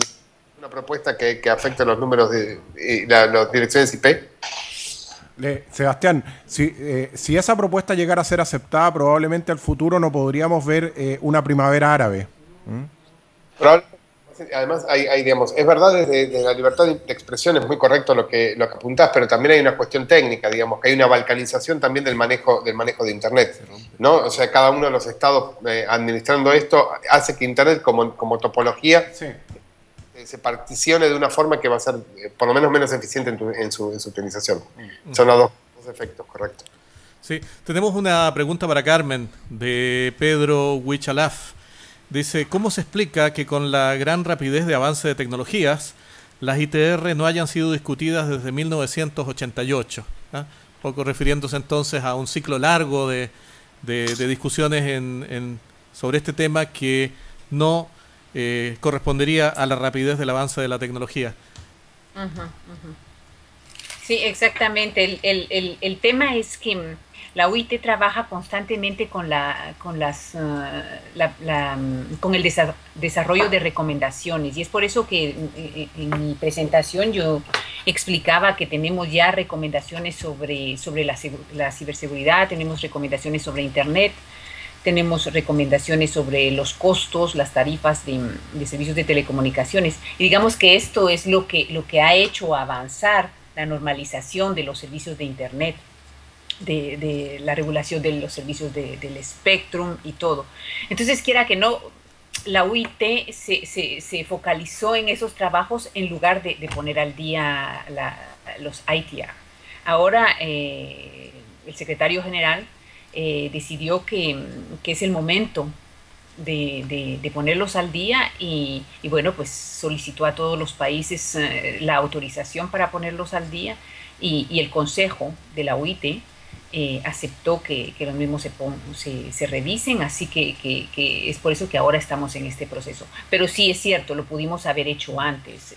una propuesta que afecte los números de las direcciones IP. Sebastián, si esa propuesta llegara a ser aceptada, probablemente al futuro no podríamos ver una primavera árabe. Además, digamos, es verdad, desde la libertad de expresión es muy correcto lo que apuntás, pero también hay una cuestión técnica, digamos, que hay una balcanización también del manejo de Internet, ¿no? O sea, cada uno de los estados administrando esto hace que Internet como topología se particione de una forma que va a ser por lo menos eficiente en su utilización. Son los dos efectos, correcto. Sí, tenemos una pregunta para Carmen de Pedro Huichalaf. Dice, ¿cómo se explica que con la gran rapidez de avance de tecnologías, las ITR no hayan sido discutidas desde 1988? Un poco refiriéndose entonces a un ciclo largo de discusiones sobre este tema que no correspondería a la rapidez del avance de la tecnología. Sí, exactamente. El tema es que la UIT trabaja constantemente con el desarrollo de recomendaciones, y es por eso que en mi presentación yo explicaba que tenemos ya recomendaciones sobre la ciberseguridad, tenemos recomendaciones sobre Internet, tenemos recomendaciones sobre los costos, las tarifas de servicios de telecomunicaciones, y digamos que esto es lo que ha hecho avanzar la normalización de los servicios de Internet, de la regulación de los servicios del Spectrum y todo. Entonces, quiera que no, la UIT se focalizó en esos trabajos en lugar de poner al día los ITR. Ahora, el secretario general decidió que es el momento de ponerlos al día y bueno, pues solicitó a todos los países la autorización para ponerlos al día y el consejo de la UIT aceptó que los mismos se revisen, así que es por eso que ahora estamos en este proceso. Pero sí es cierto, lo pudimos haber hecho antes.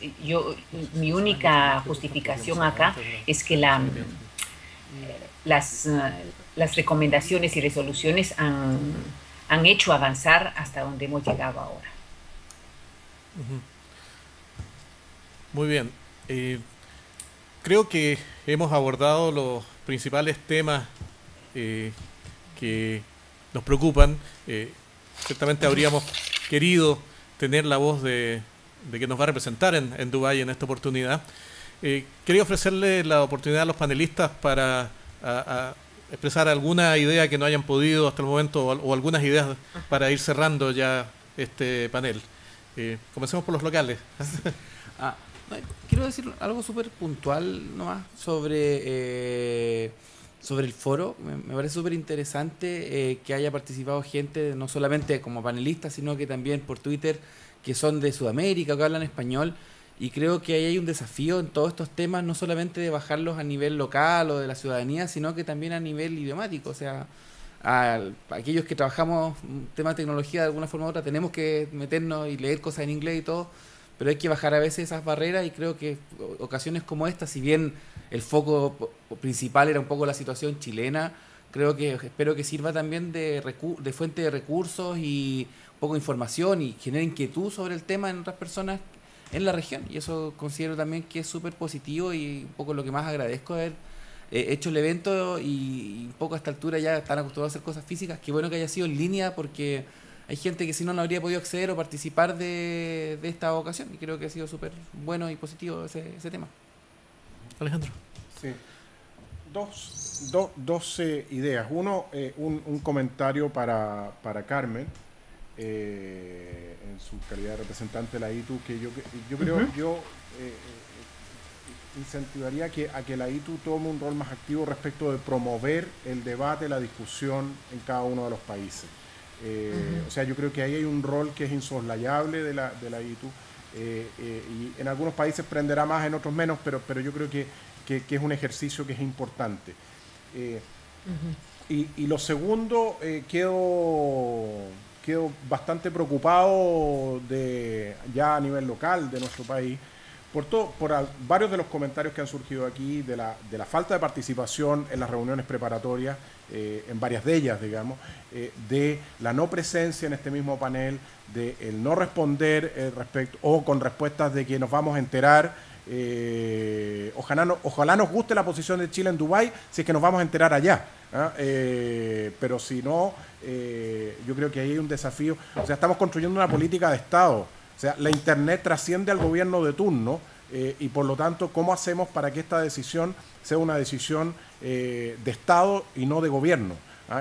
Mi única justificación acá es que las recomendaciones y resoluciones han hecho avanzar hasta donde hemos llegado ahora. Muy bien. Creo que hemos abordado los principales temas que nos preocupan. Ciertamente habríamos querido tener la voz de que nos va a representar en Dubái en esta oportunidad. Quería ofrecerle la oportunidad a los panelistas para a expresar alguna idea que no hayan podido hasta el momento o algunas ideas para ir cerrando ya este panel. Comencemos por los locales. Quiero decir algo súper puntual nomás sobre el foro. Me parece súper interesante que haya participado gente, no solamente como panelistas, sino que también por Twitter, que son de Sudamérica, que hablan español. Y creo que ahí hay un desafío en todos estos temas, no solamente de bajarlos a nivel local o de la ciudadanía, sino que también a nivel idiomático. O sea, a aquellos que trabajamos temas de tecnología de alguna forma u otra, tenemos que meternos y leer cosas en inglés y todo, pero hay que bajar a veces esas barreras, y creo que ocasiones como esta, si bien el foco principal era un poco la situación chilena, espero que sirva también de fuente de recursos y un poco de información y genere inquietud sobre el tema en otras personas en la región, y eso considero también que es súper positivo, y un poco lo que más agradezco de haber hecho el evento, y un poco a esta altura ya están acostumbrados a hacer cosas físicas. Qué bueno que haya sido en línea, porque hay gente que si no habría podido acceder o participar de esta ocasión, y creo que ha sido súper bueno y positivo ese tema. Alejandro. Sí. Dos ideas. Uno, un comentario para Carmen, en su calidad de representante de la ITU, que yo creo, incentivaría a que la ITU tome un rol más activo respecto de promover el debate, la discusión en cada uno de los países. O sea, yo creo que ahí hay un rol que es insoslayable de la ITU, y en algunos países prenderá más, en otros menos, pero yo creo que es un ejercicio que es importante. Y lo segundo, quedo bastante preocupado ya a nivel local de nuestro país por varios de los comentarios que han surgido aquí de la falta de participación en las reuniones preparatorias, en varias de ellas, digamos, de la no presencia en este mismo panel, de el no responder respecto o con respuestas de que nos vamos a enterar. Ojalá nos guste la posición de Chile en Dubái, si es que nos vamos a enterar allá, pero si no, yo creo que ahí hay un desafío. O sea, estamos construyendo una política de Estado. O sea, la Internet trasciende al gobierno de turno, y por lo tanto, ¿cómo hacemos para que esta decisión sea una decisión de Estado y no de gobierno?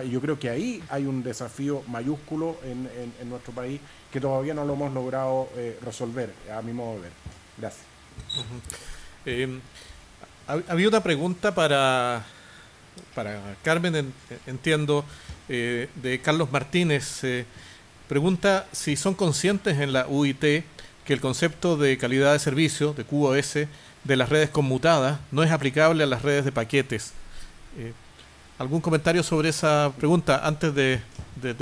Y yo creo que ahí hay un desafío mayúsculo en nuestro país que todavía no lo hemos logrado resolver, a mi modo de ver. Gracias. Había una pregunta para Carmen, entiendo, de Carlos Martínez. Pregunta si son conscientes en la UIT que el concepto de calidad de servicio, de QoS, de las redes conmutadas no es aplicable a las redes de paquetes. ¿Algún comentario sobre esa pregunta antes de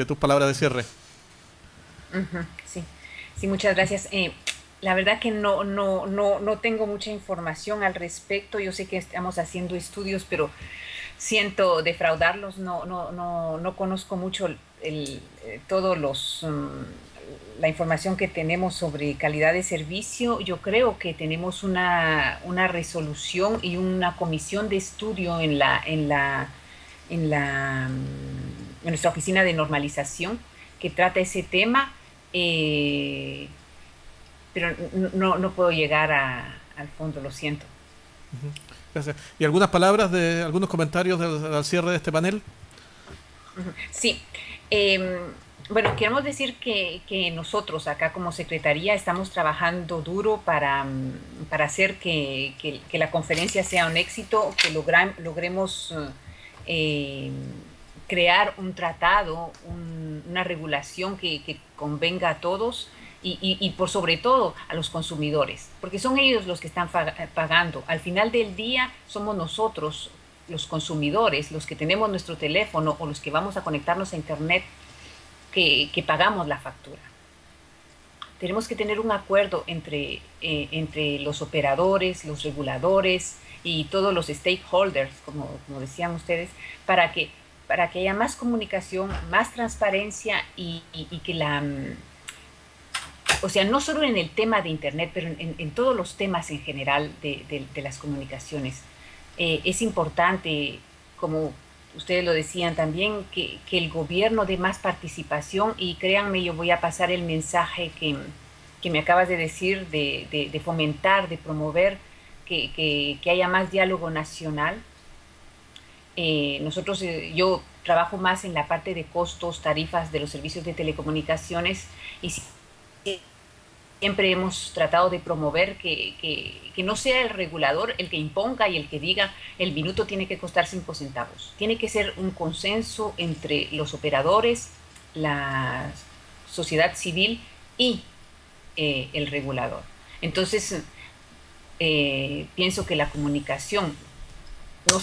tus palabras de cierre? Sí, muchas gracias. La verdad que no tengo mucha información al respecto. Yo sé que estamos haciendo estudios, pero siento defraudarlos. No conozco mucho la información que tenemos sobre calidad de servicio. Yo creo que tenemos una resolución y una comisión de estudio en nuestra oficina de normalización que trata ese tema. Pero no puedo llegar al fondo, lo siento. Gracias. ¿Y algunas palabras, algunos comentarios al cierre de este panel? Sí. Bueno, queremos decir que nosotros acá como Secretaría estamos trabajando duro para hacer que la conferencia sea un éxito, que logremos crear un tratado, una regulación que convenga a todos, y por sobre todo a los consumidores, porque son ellos los que están pagando. Al final del día somos nosotros, los consumidores, los que tenemos nuestro teléfono o los que vamos a conectarnos a Internet, que pagamos la factura. Tenemos que tener un acuerdo entre los operadores, los reguladores y todos los stakeholders, como decían ustedes, para que para que haya más comunicación, más transparencia y que o sea, no solo en el tema de Internet, pero en todos los temas en general de las comunicaciones. Es importante, como ustedes lo decían también, que el gobierno dé más participación y créanme, yo voy a pasar el mensaje que me acabas de decir, de fomentar, de promover que haya más diálogo nacional. Yo trabajo más en la parte de costos, tarifas de los servicios de telecomunicaciones y siempre hemos tratado de promover que no sea el regulador el que imponga y el que diga el minuto tiene que costar 5 centavos. Tiene que ser un consenso entre los operadores, la sociedad civil y el regulador. Entonces, pienso que la comunicación,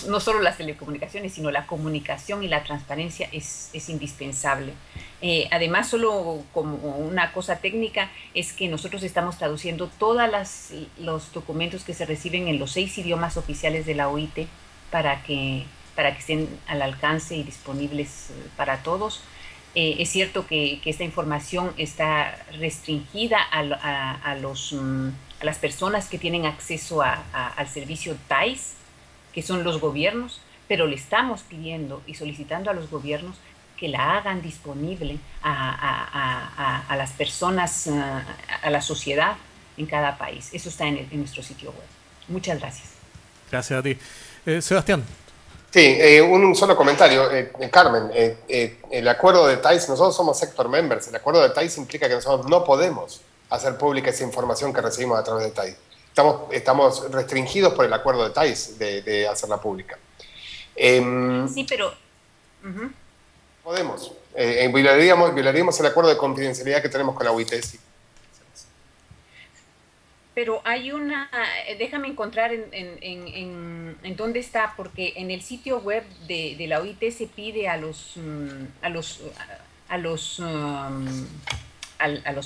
no solo las telecomunicaciones, sino la comunicación y la transparencia es indispensable. Además, solo como una cosa técnica, es que nosotros estamos traduciendo todos los documentos que se reciben en los 6 idiomas oficiales de la OIT para que estén al alcance y disponibles para todos. Es cierto que esta información está restringida a las personas que tienen acceso al servicio TAIS, que son los gobiernos, pero le estamos pidiendo y solicitando a los gobiernos que la hagan disponible a las personas, a la sociedad en cada país. Eso está en nuestro sitio web. Muchas gracias. Gracias a ti. Sebastián. Sí, un solo comentario. Carmen, el acuerdo de TAIS, nosotros somos sector members, el acuerdo de TAIS implica que nosotros no podemos hacer pública esa información que recibimos a través de TAIS. Estamos restringidos por el acuerdo de TAIS de hacerla pública. Sí, pero... Podemos. Violaríamos el acuerdo de confidencialidad que tenemos con la OIT. Sí. Pero hay déjame encontrar en dónde está, porque en el sitio web de la OIT se pide a los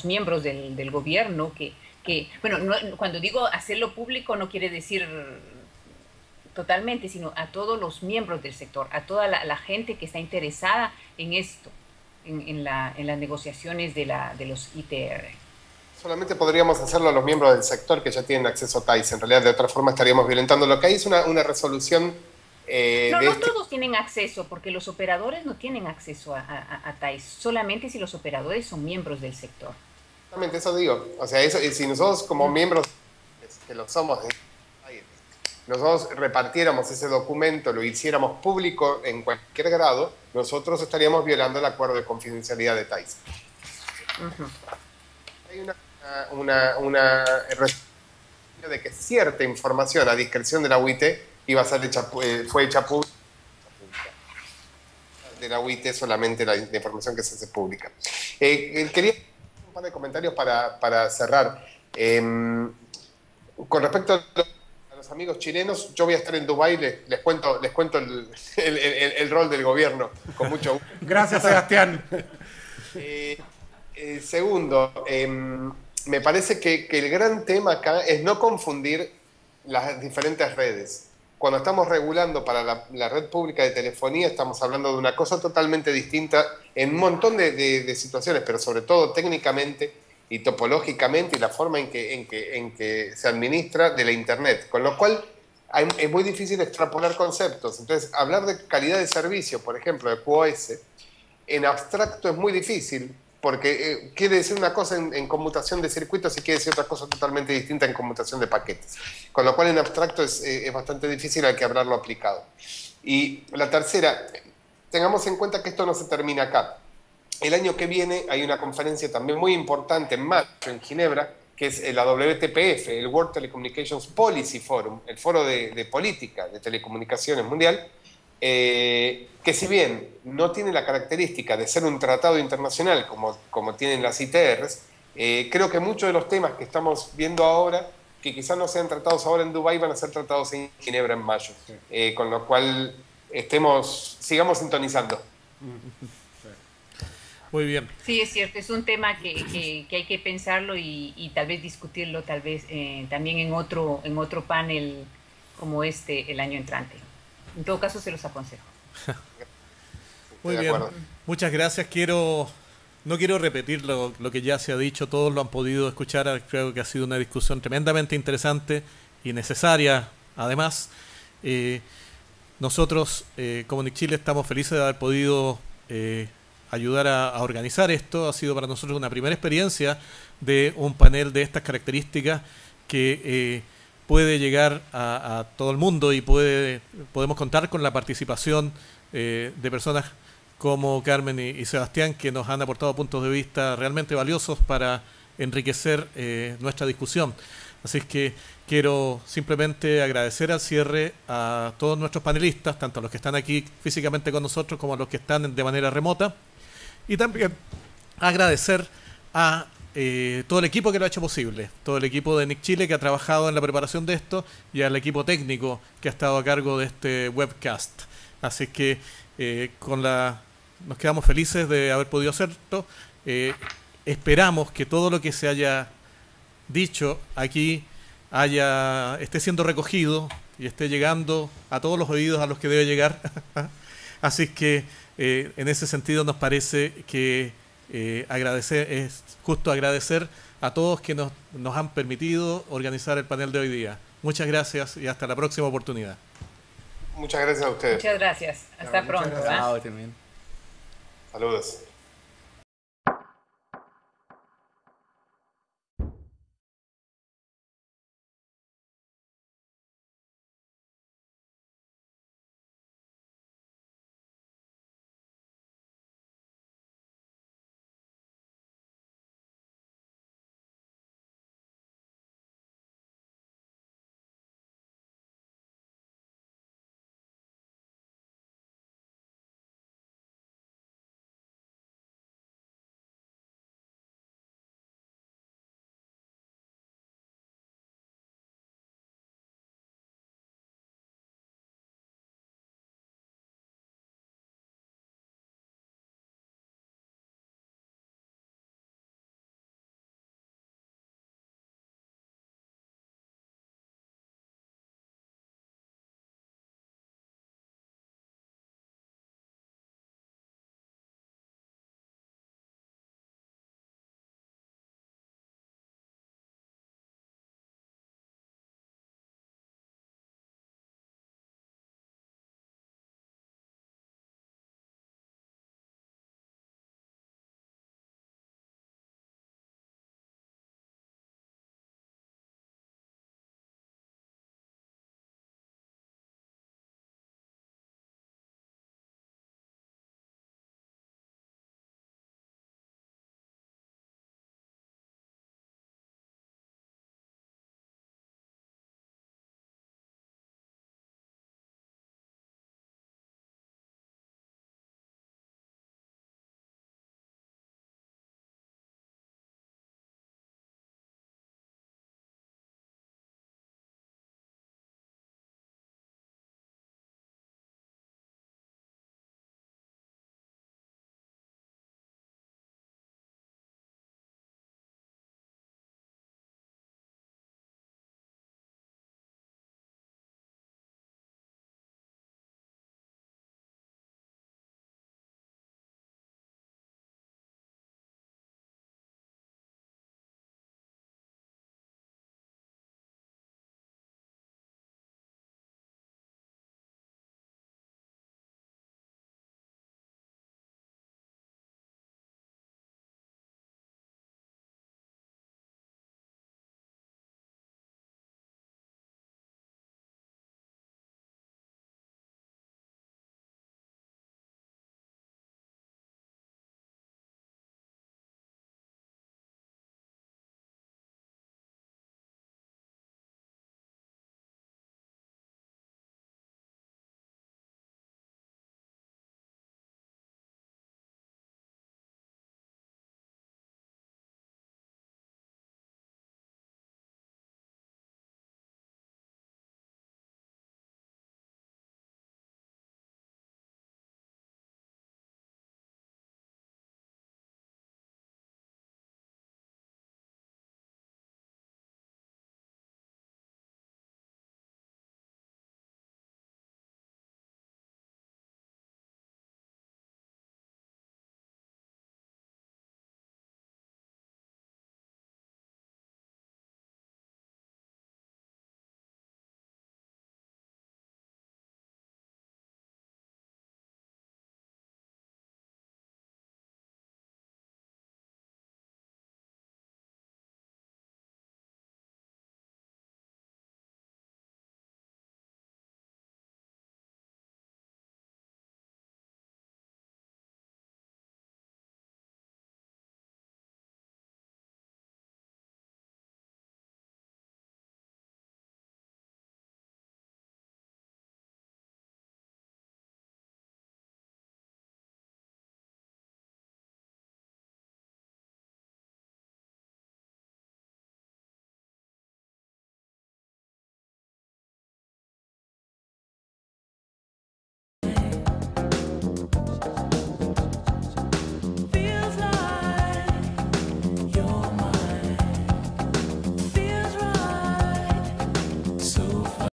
miembros del gobierno bueno, cuando digo hacerlo público no quiere decir totalmente, sino a todos los miembros del sector, a toda la gente que está interesada en esto, en las negociaciones de los ITR. Solamente podríamos hacerlo a los miembros del sector que ya tienen acceso a TAIS. En realidad, de otra forma estaríamos violentando. Lo que hay es una resolución... no todos tienen acceso, porque los operadores no tienen acceso a TAIS, solamente si los operadores son miembros del sector. Exactamente, eso digo. O sea, si nosotros como miembros que lo somos, nosotros repartiéramos ese documento, lo hiciéramos público en cualquier grado, nosotros estaríamos violando el acuerdo de confidencialidad de TAIS. Hay una resolución de que cierta información a discreción de la UIT fue hecha pública. De la UIT solamente la información que se hace pública. Quería un par de comentarios para cerrar. Con respecto a los amigos chilenos, yo voy a estar en Dubái, les cuento el rol del gobierno con mucho gusto. Gracias, Sebastián. Segundo, me parece que el gran tema acá es no confundir las diferentes redes. Cuando estamos regulando para la red pública de telefonía, estamos hablando de una cosa totalmente distinta en un montón de situaciones, pero sobre todo técnicamente y topológicamente y la forma en que se administra de la Internet. Con lo cual es muy difícil extrapolar conceptos. Entonces, hablar de calidad de servicio, por ejemplo, de QoS, en abstracto es muy difícil, porque quiere decir una cosa en conmutación de circuitos y quiere decir otra cosa totalmente distinta en conmutación de paquetes. Con lo cual en abstracto es bastante difícil, hay que hablarlo aplicado. Y la tercera, tengamos en cuenta que esto no se termina acá. El año que viene hay una conferencia también muy importante en mayo en Ginebra, que es la WTPF, el World Telecommunications Policy Forum, el foro de política de telecomunicaciones mundial, que si bien no tiene la característica de ser un tratado internacional como tienen las ITRs, creo que muchos de los temas que estamos viendo ahora, que quizás no sean tratados ahora en Dubái, van a ser tratados en Ginebra en mayo. Con lo cual sigamos sintonizando. Muy bien. Sí, es cierto, es un tema que hay que pensarlo y tal vez discutirlo también en otro panel como el año entrante. En todo caso, se los aconsejo. Muy bien, muchas gracias. No quiero repetir lo que ya se ha dicho, todos lo han podido escuchar, creo que ha sido una discusión tremendamente interesante y necesaria. Además, nosotros como NIC Chile estamos felices de haber podido ayudar a organizar esto. Ha sido para nosotros una primera experiencia de un panel de estas características que puede llegar a todo el mundo y podemos contar con la participación de personas como Carmen y Sebastián, que nos han aportado puntos de vista realmente valiosos para enriquecer nuestra discusión. Así es que quiero simplemente agradecer al cierre a todos nuestros panelistas, tanto a los que están aquí físicamente con nosotros como a los que están de manera remota, y también agradecer a todo el equipo que lo ha hecho posible, todo el equipo de NIC Chile que ha trabajado en la preparación de esto y al equipo técnico que ha estado a cargo de este webcast. Así que nos quedamos felices de haber podido hacer esto. Esperamos que todo lo que se haya dicho aquí esté siendo recogido y esté llegando a todos los oídos a los que debe llegar. Así que en ese sentido nos parece que es justo agradecer a todos que nos han permitido organizar el panel de hoy día. Muchas gracias y hasta la próxima oportunidad. Muchas gracias a ustedes. Muchas gracias. Hasta pronto. Chao, también. Saludos.